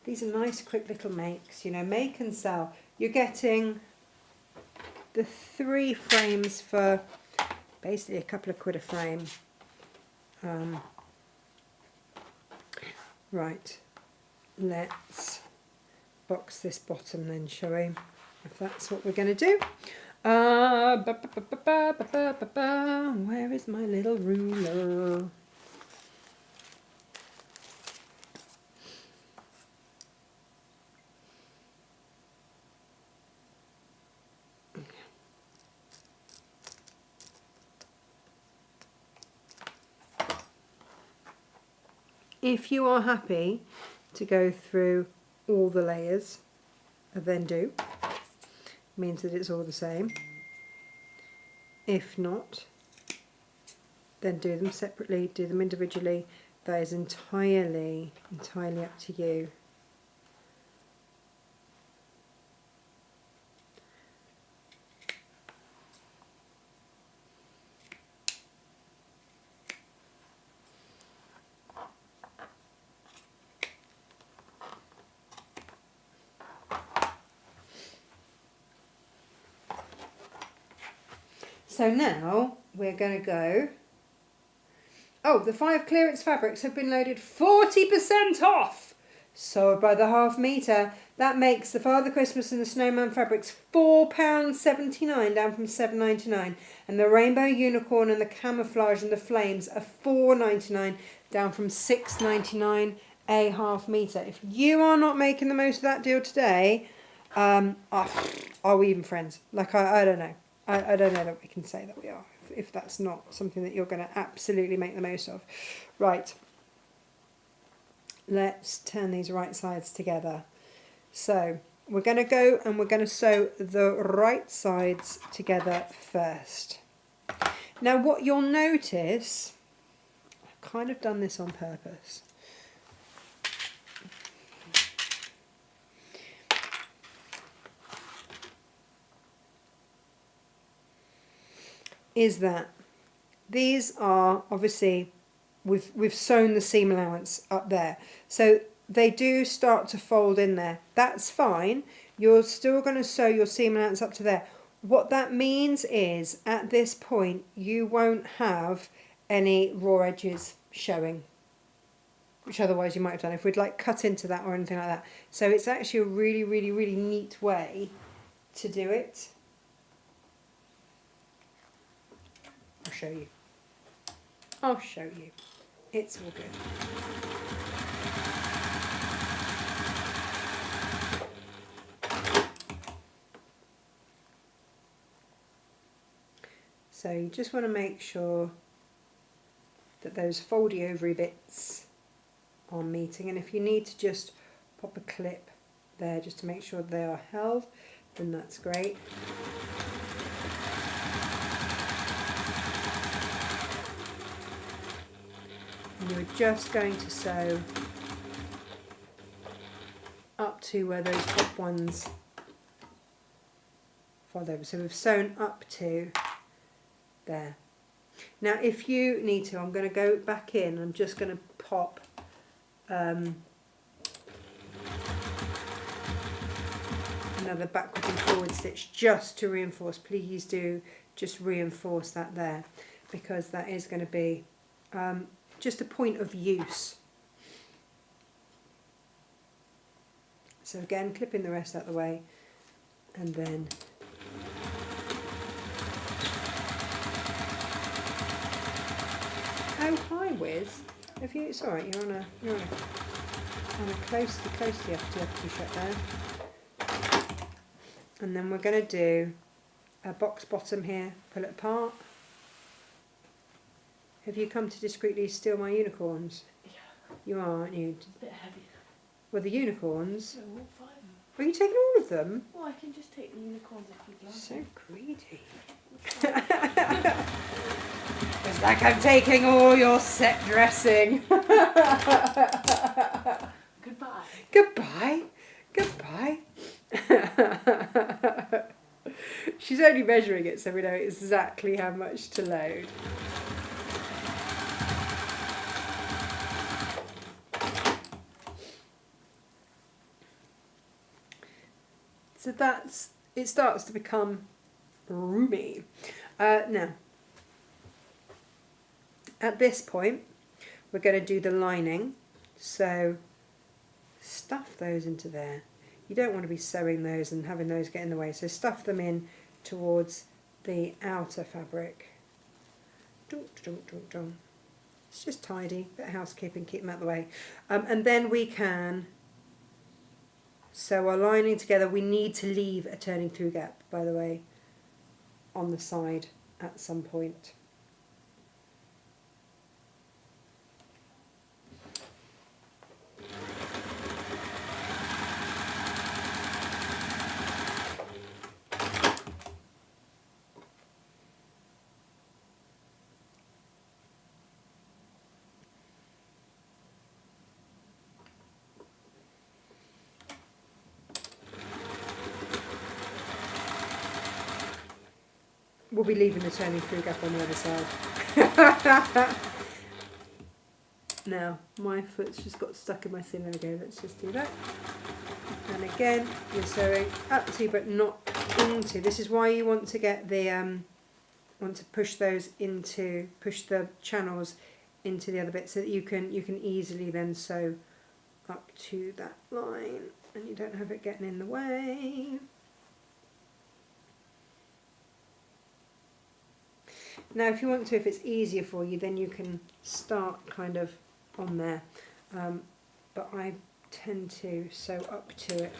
These are nice quick little makes, you know, make and sell. You're getting the 3 frames for basically a couple of quid a frame. Right, let's box this bottom then, shall we? If that's what we're going to do. Where is my little ruler? If you are happy to go through all the layers, then do. Means that it's all the same. If not, then do them separately, do them individually. That is entirely up to you. So now we're going to go, oh, the 5 clearance fabrics have been loaded 40% off. sold by the half metre. That makes the Father Christmas and the Snowman fabrics £4.79 down from £7.99, and the Rainbow Unicorn and the Camouflage and the Flames are £4.99 down from £6.99 a half metre. If you are not making the most of that deal today, are we even friends? Like, I don't know. I don't know that we can say that we are, if that's not something that you're going to absolutely make the most of. Right. Let's turn these right sides together. So we're going to go and we're going to sew the right sides together first. Now what you'll notice, I've kind of done this on purpose. Is that these are obviously, we've sewn the seam allowance up there, so they do start to fold in there. That's fine. You're still going to sew your seam allowance up to there. What that means is at this point you won't have any raw edges showing, which otherwise you might have done if we'd like cut into that or anything like that. So it's actually a really, really, really neat way to do it. I'll show you. I'll show you. It's all good. So you just want to make sure that those foldy ovary bits are meeting, and if you need to just pop a clip there just to make sure they are held, then that's great. And you're just going to sew up to where those top ones fold over. So we've sewn up to there. Now if you need to, I'm going to go back in, I'm just going to pop another backwards and forward stitch just to reinforce. Please do just reinforce that there, because that is going to be just a point of use. So again, clipping the rest out of the way, and then oh hi Wiz, if you, it's alright, you're on a closely FT shut down. And then we're going to do a box bottom here, pull it apart. Have you come to discreetly steal my unicorns? Yeah. You are, aren't you? It's a bit heavy. Well, the unicorns. So all 5 of them. Are you taking all of them? Well, I can just take the unicorns if you'd like. So greedy. It's like I'm taking all your set dressing. Goodbye. Goodbye. Goodbye. She's only measuring it so we know exactly how much to load. So that's, it starts to become roomy. Now, at this point, we're going to do the lining. So stuff those into there. You don't want to be sewing those and having those get in the way. So stuff them in towards the outer fabric. It's just tidy, bit of housekeeping, keep them out of the way. And then we can sew our lining together. We need to leave a turning through gap, by the way, on the side at some point. We'll be leaving the turning through gap on the other side. Now, my foot's just got stuck in my seam. There we go, let's just do that. And again, you're sewing up to but not into. This is why you want to get the, want to push those into, push the channels into the other bit so that you can easily then sew up to that line and you don't have it getting in the way. Now if you want to, if it's easier for you, then you can start kind of on there, but I tend to sew up to it.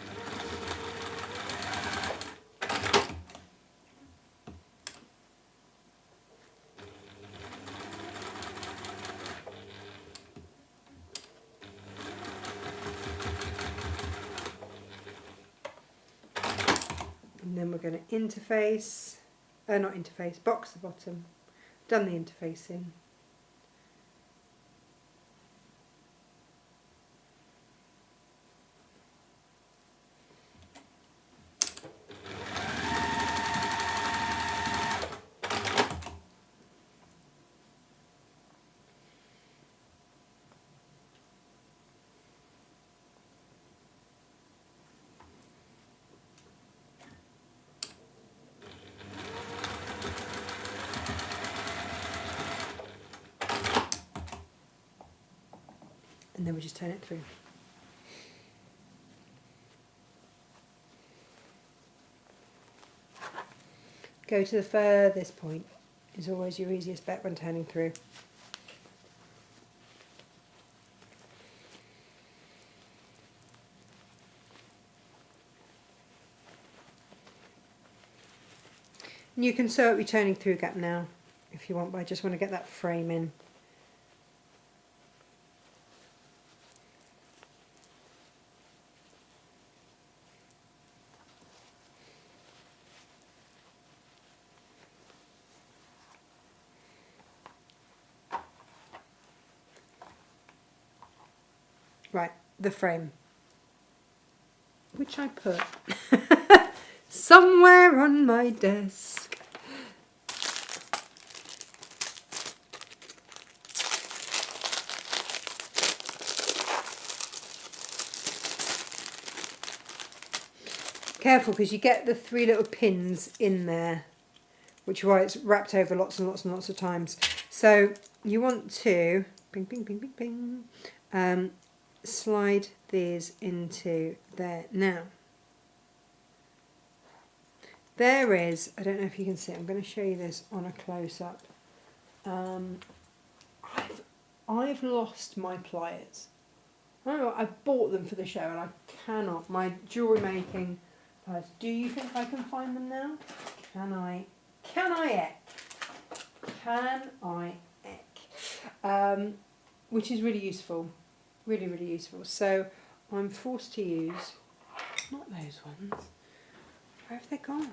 And then we're going to interface, not interface, box the bottom. Done the interfacing. And then we just turn it through. Go to the furthest point is always your easiest bet when turning through. And you can sew up your turning through gap now if you want, but I just want to get that frame in. Right, the frame, which I put somewhere on my desk. Careful, because you get the 3 little pins in there, which is why it's wrapped over lots and lots and lots of times. So you want to bing, bing, bing, bing, bing, slide these into there. Now there is, I don't know if you can see it, I'm going to show you this on a close-up. I've lost my pliers. I don't know, I bought them for the show and I cannot, my jewellery making pliers. Do you think I can find them now? Can I which is really useful. Really, really useful. So I'm forced to use, not those ones. Where have they gone?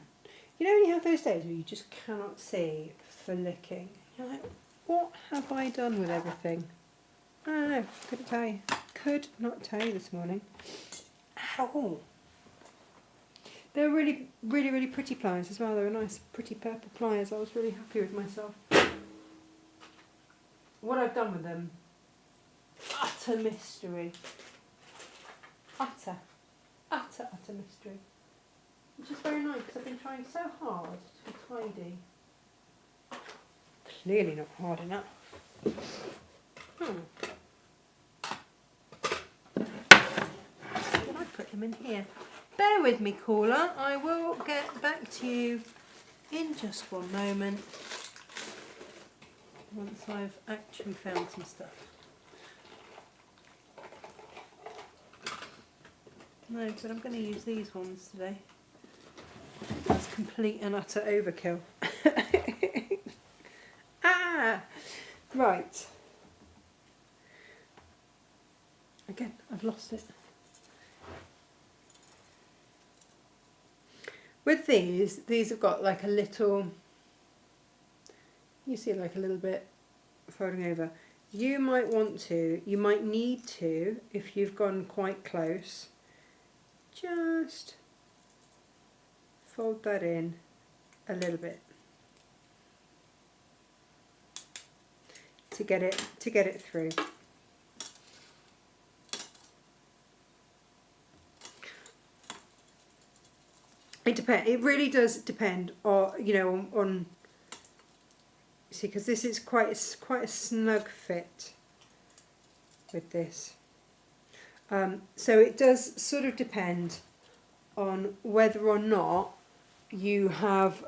You know when you have those days where you just cannot see for licking? You're like, what have I done with everything? I don't know, couldn't tell you. Could not tell you this morning. Ow! They're really, really, really pretty pliers as well. They were nice, pretty purple pliers. I was really happy with myself. What I've done with them, utter mystery. Utter mystery. Which is very nice because I've been trying so hard to be tidy. Clearly not hard enough. Then I put them in here. Bear with me, caller. I will get back to you in just one moment. Once I've actually found some stuff. No, but I'm going to use these ones today. That's complete and utter overkill. Right. Again, I've lost it. With these have got like a little, you see like a little bit folding over. You might need to, if you've gone quite close, just fold that in a little bit to get it through. It really does depend on see, because this is quite a snug fit with this. So it does sort of depend on whether or not you have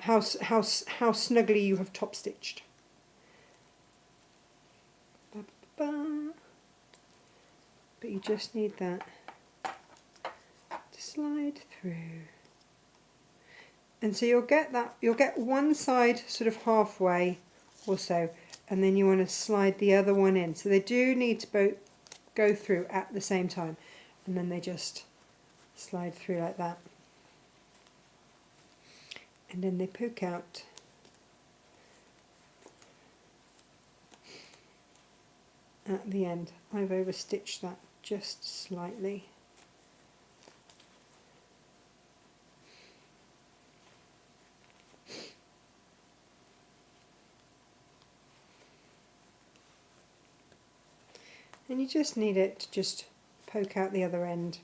how snugly you have top stitched. But you just need that to slide through. And so you'll get one side sort of halfway or so, and then you want to slide the other one in. So they do need to both go through at the same time, and then they just slide through like that. And then they poke out. At the end. I've overstitched that just slightly. And you just need it to just poke out the other end.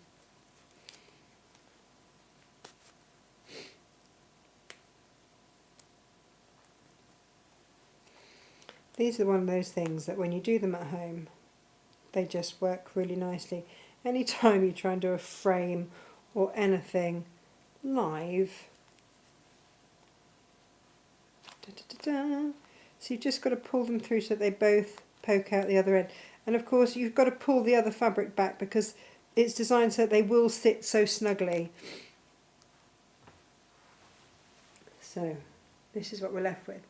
These are one of those things that when you do them at home, they just work really nicely. Anytime you try and do a frame or anything live, so you've just got to pull them through so they both poke out the other end. And of course you've got to pull the other fabric back because it's designed so that they will sit so snugly. So this is what we're left with.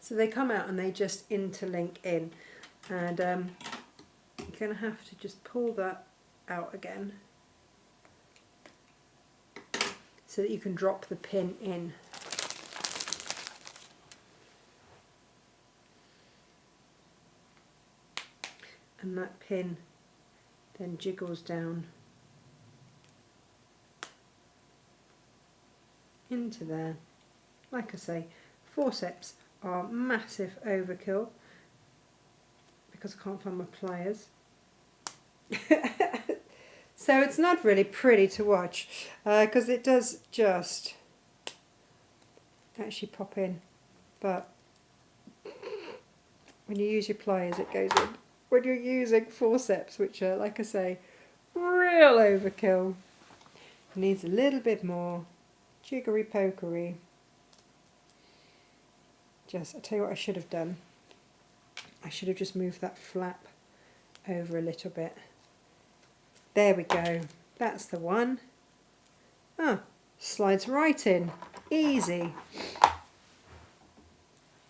So they come out and they just interlink in, and you're going to have to just pull that out again so that you can drop the pin in. And that pin then jiggles down into there. Like I say, forceps are massive overkill because I can't find my pliers. So it's not really pretty to watch because it does just actually pop in, but when you use your pliers it goes in. When you're using forceps, which are, like I say, real overkill, it needs a little bit more jiggery pokery. I'll tell you what I should have done. I should have just moved that flap over a little bit. There we go. That's the one. Ah, slides right in. Easy.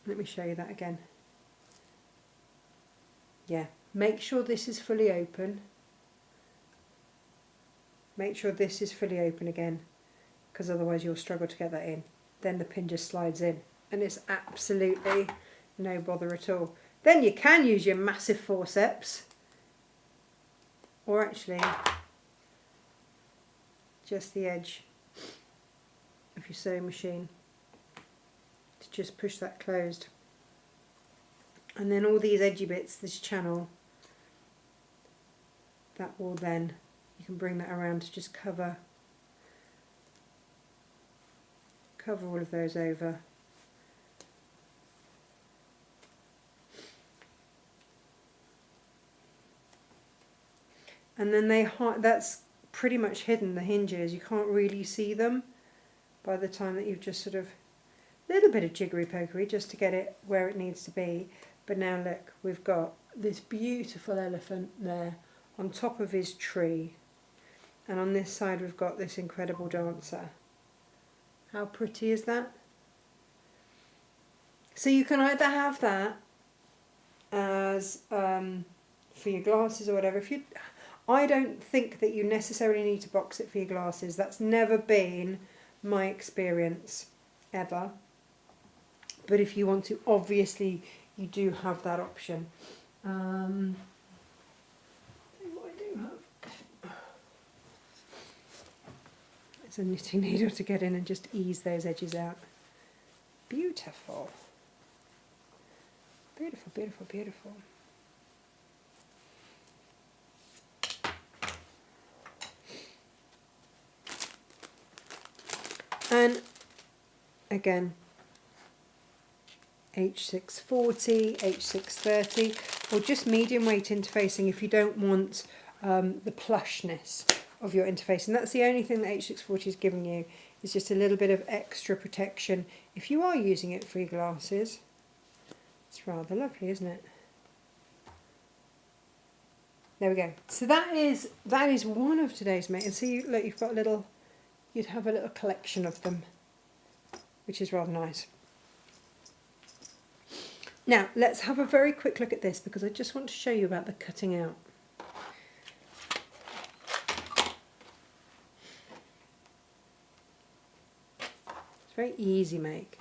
Let me show you that again. Yeah, make sure this is fully open. Make sure this is fully open again, because otherwise you'll struggle to get that in. Then the pin just slides in, and it's absolutely no bother at all. Then you can use your massive forceps, or actually just the edge of your sewing machine to just push that closed. And then all these edgy bits, this channel, that will then, you can bring that around to just cover all of those over. And then that's pretty much hidden, the hinges. You can't really see them by the time that you've just sort of, a little bit of jiggery pokery just to get it where it needs to be. But now look, we've got this beautiful elephant there on top of his tree, and on this side we've got this incredible dancer. How pretty is that? So you can either have that as for your glasses or whatever. I don't think that you necessarily need to box it for your glasses. That's never been my experience ever. But if you want to, obviously you do have that option. What I do have, it's a knitting needle to get in and just ease those edges out. Beautiful. Beautiful, beautiful, beautiful. And again, H640, H630, or just medium weight interfacing if you don't want the plushness of your interface. And that's the only thing that H640 is giving you, is just a little bit of extra protection if you are using it for your glasses. It's rather lovely, isn't it? There we go. So that is one of today's makes. And see, look, you've got a little, you'd have a little collection of them, which is rather nice. Now, let's have a very quick look at this, because I just want to show you about the cutting out. It's a very easy make,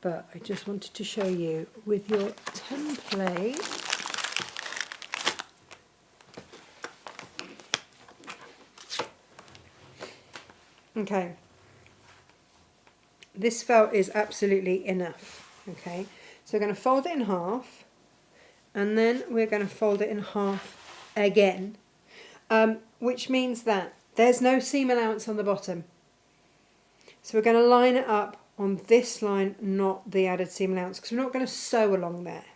but I just wanted to show you with your template. Okay, this felt is absolutely enough. Okay, so we're going to fold it in half, and then we're going to fold it in half again, which means that there's no seam allowance on the bottom. So we're going to line it up on this line, not the added seam allowance, because we're not going to sew along there.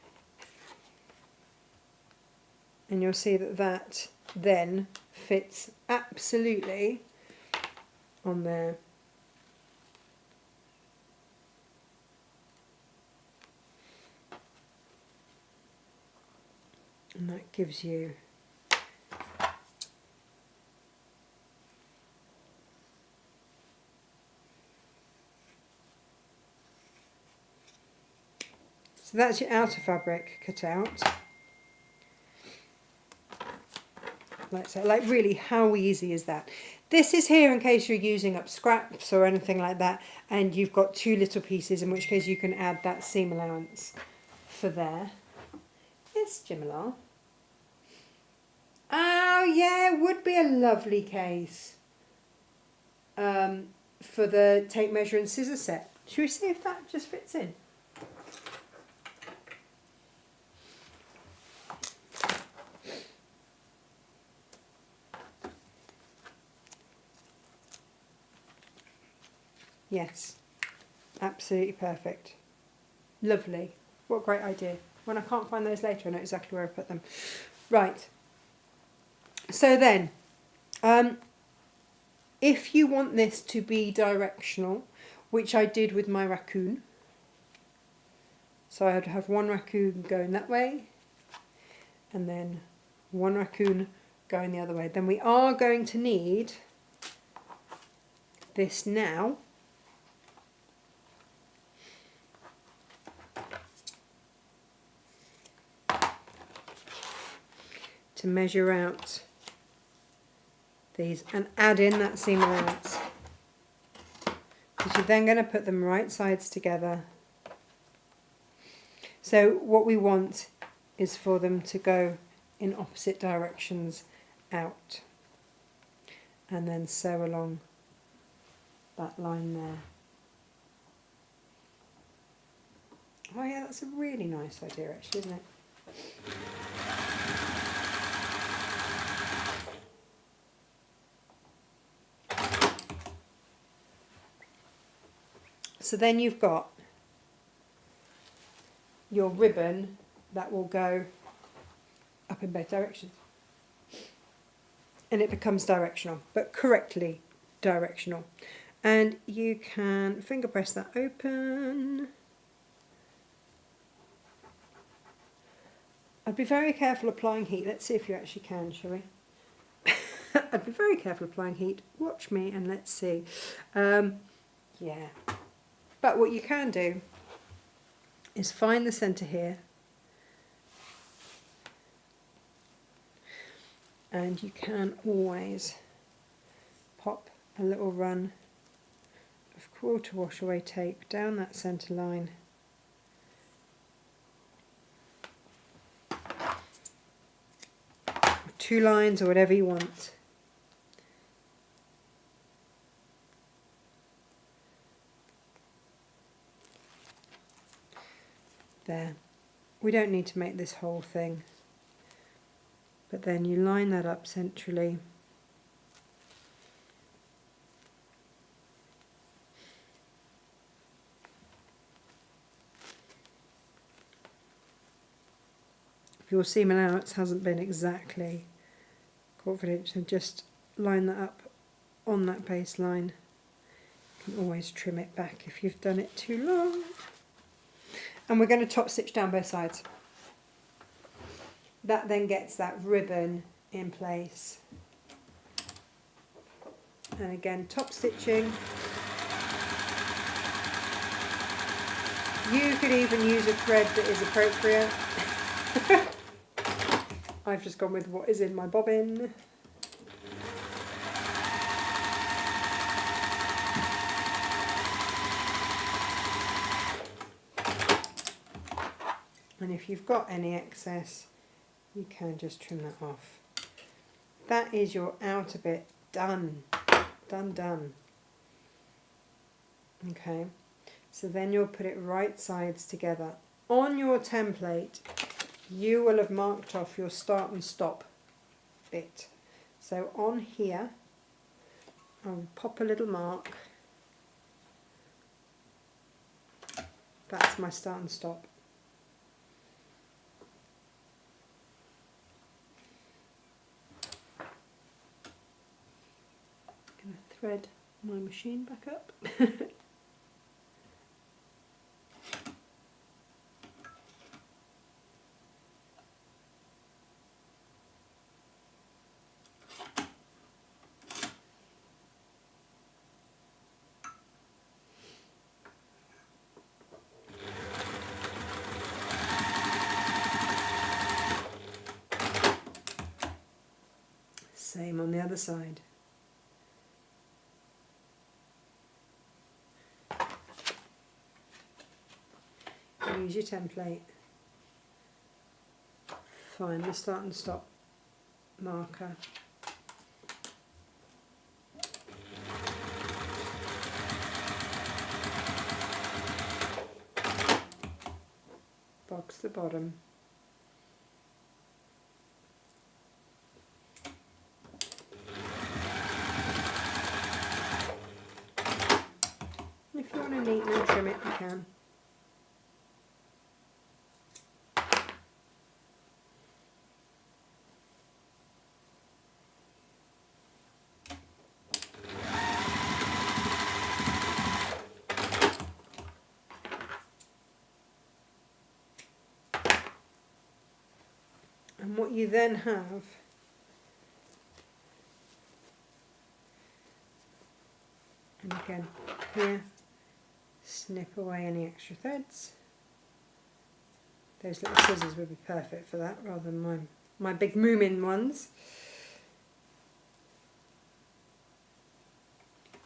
And you'll see that that then fits absolutely on there. And that gives you so that's your outer fabric cut out. Like so, like really, how easy is that? This is here in case you're using up scraps or anything like that, and you've got two little pieces, in which case you can add that seam allowance for there. Yes, Jimala. Oh yeah, it would be a lovely case for the tape measure and scissor set. Should we see if that just fits in? Yes, absolutely perfect. Lovely. What a great idea. When I can't find those later, I know exactly where I put them. Right. So then, if you want this to be directional, which I did with my raccoon, so I had to have one raccoon going that way, and then one raccoon going the other way, then we are going to need this now. To measure out these and add in that seam allowance, because you're then going to put them right sides together. So what we want is for them to go in opposite directions out, and then sew along that line there. Oh yeah, that's a really nice idea actually, isn't it? So then you've got your ribbon that will go up in both directions. And it becomes directional, but correctly directional. And you can finger press that open. I'd be very careful applying heat. Let's see if you actually can, shall we? I'd be very careful applying heat. Watch me and let's see. Yeah. But what you can do is find the centre here, and you can always pop a little run of quarter wash away tape down that centre line, or 2 lines or whatever you want. There. We don't need to make this whole thing, but then you line that up centrally. If your seam allowance hasn't been exactly 1/4 inch, and just line that up on that baseline. You can always trim it back if you've done it too long. And we're going to top stitch down both sides. That then gets that ribbon in place. And again, top stitching. You could even use a thread that is appropriate. I've just gone with what is in my bobbin. And if you've got any excess, you can just trim that off. That is your outer bit done. Done. Okay, so then you'll put it right sides together. On your template, you will have marked off your start and stop bit. So on here, I'll pop a little mark. That's my start and stop. Gonna thread my machine back up. Same on the other side. Use your template. Find the start and stop marker. Box the bottom. If you want to neaten and trim it, you can. And what you then have and again here, snip away any extra threads. Those little scissors would be perfect for that rather than my big Moomin ones.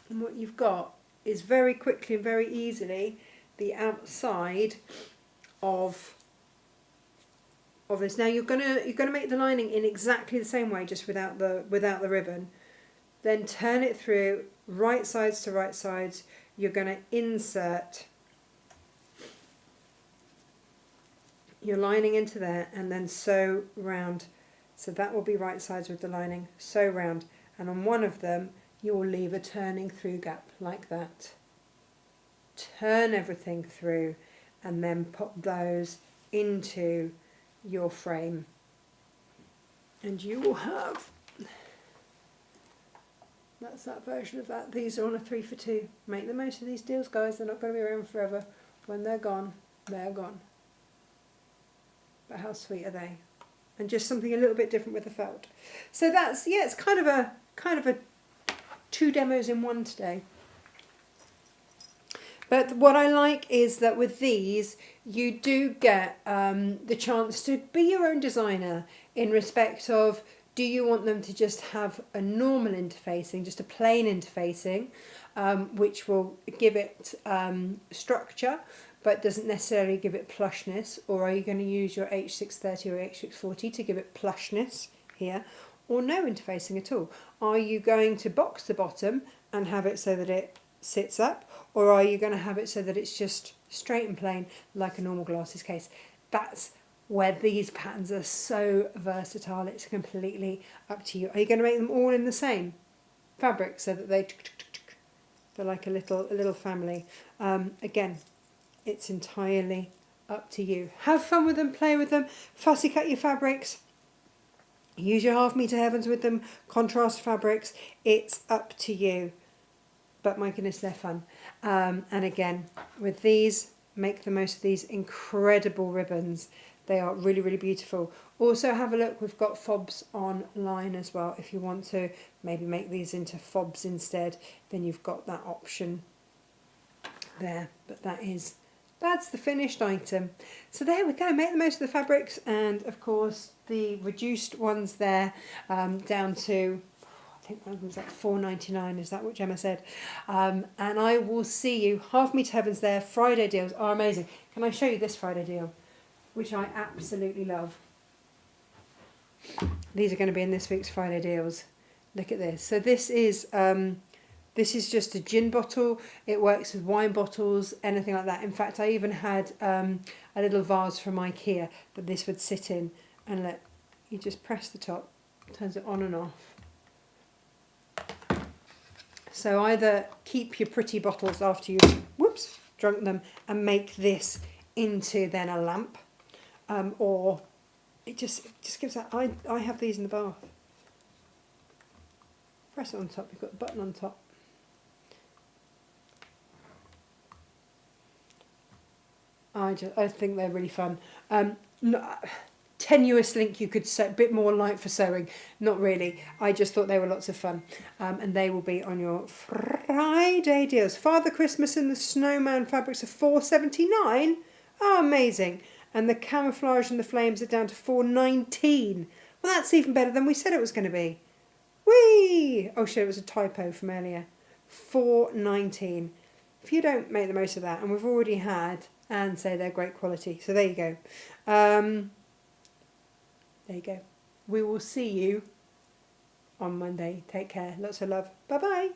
And what you've got is very quickly and very easily the outside of this. Now you're gonna make the lining in exactly the same way, just without the ribbon. Then turn it through right sides to right sides. You're going to insert your lining into there and then sew round. So that will be right sides with the lining, sew round, and on one of them you will leave a turning through gap like that. Turn everything through and then pop those into your frame, and you will have, that's that version of that. These are on a 3 for 2. Make the most of these deals, guys. They're not going to be around forever. When they're gone, they're gone. But how sweet are they? And just something a little bit different with the felt. So that's, yeah, it's kind of a 2 demos in one today. But what I like is that with these, you do get the chance to be your own designer in respect of, do you want them to just have a normal interfacing, just a plain interfacing, which will give it structure, but doesn't necessarily give it plushness, or are you going to use your H630 or H640 to give it plushness here, or no interfacing at all? Are you going to box the bottom and have it so that it sits up, or are you going to have it so that it's just straight and plain like a normal glasses case? That's where these patterns are so versatile. It's completely up to you. Are you going to make them all in the same fabric so that they're like a little family? Again, it's entirely up to you. Have fun with them, play with them, fussy cut your fabrics. Use your half metre heavens with them, contrast fabrics, it's up to you. But my goodness, they're fun. And again, with these, make the most of these incredible ribbons. They are really, really beautiful. Also have a look, we've got fobs online as well. If you want to maybe make these into fobs instead, then you've got that option there. But that's the finished item. So there we go, make the most of the fabrics, and of course the reduced ones there, down to, I think one of them was like $4.99, is that what Gemma said? And I will see you, half metre heavens there. Friday deals are amazing. Can I show you this Friday deal, which I absolutely love? These are going to be in this week's Friday deals. Look at this. So this is just a gin bottle. It works with wine bottles, anything like that. In fact, I even had a little vase from IKEA that this would sit in, and let you just press the top, turns it on and off. So either keep your pretty bottles after you've, whoops, drunk them, and make this into then a lamp, or it just gives that. I have these in the bath. Press it on top. You've got the button on top. I think they're really fun. Tenuous link, you could say, a bit more light for sewing. Not really. I just thought they were lots of fun. And they will be on your Friday deals. Father Christmas and the Snowman fabrics are $4.79. Oh, amazing. And the camouflage and the flames are down to $4.19. Well, that's even better than we said it was going to be. Whee! Oh shit, it was a typo from earlier. $4.19. If you don't make the most of that, and we've already had Anne say they're great quality, so there you go. There you go. We will see you on Monday. Take care. Lots of love. Bye bye.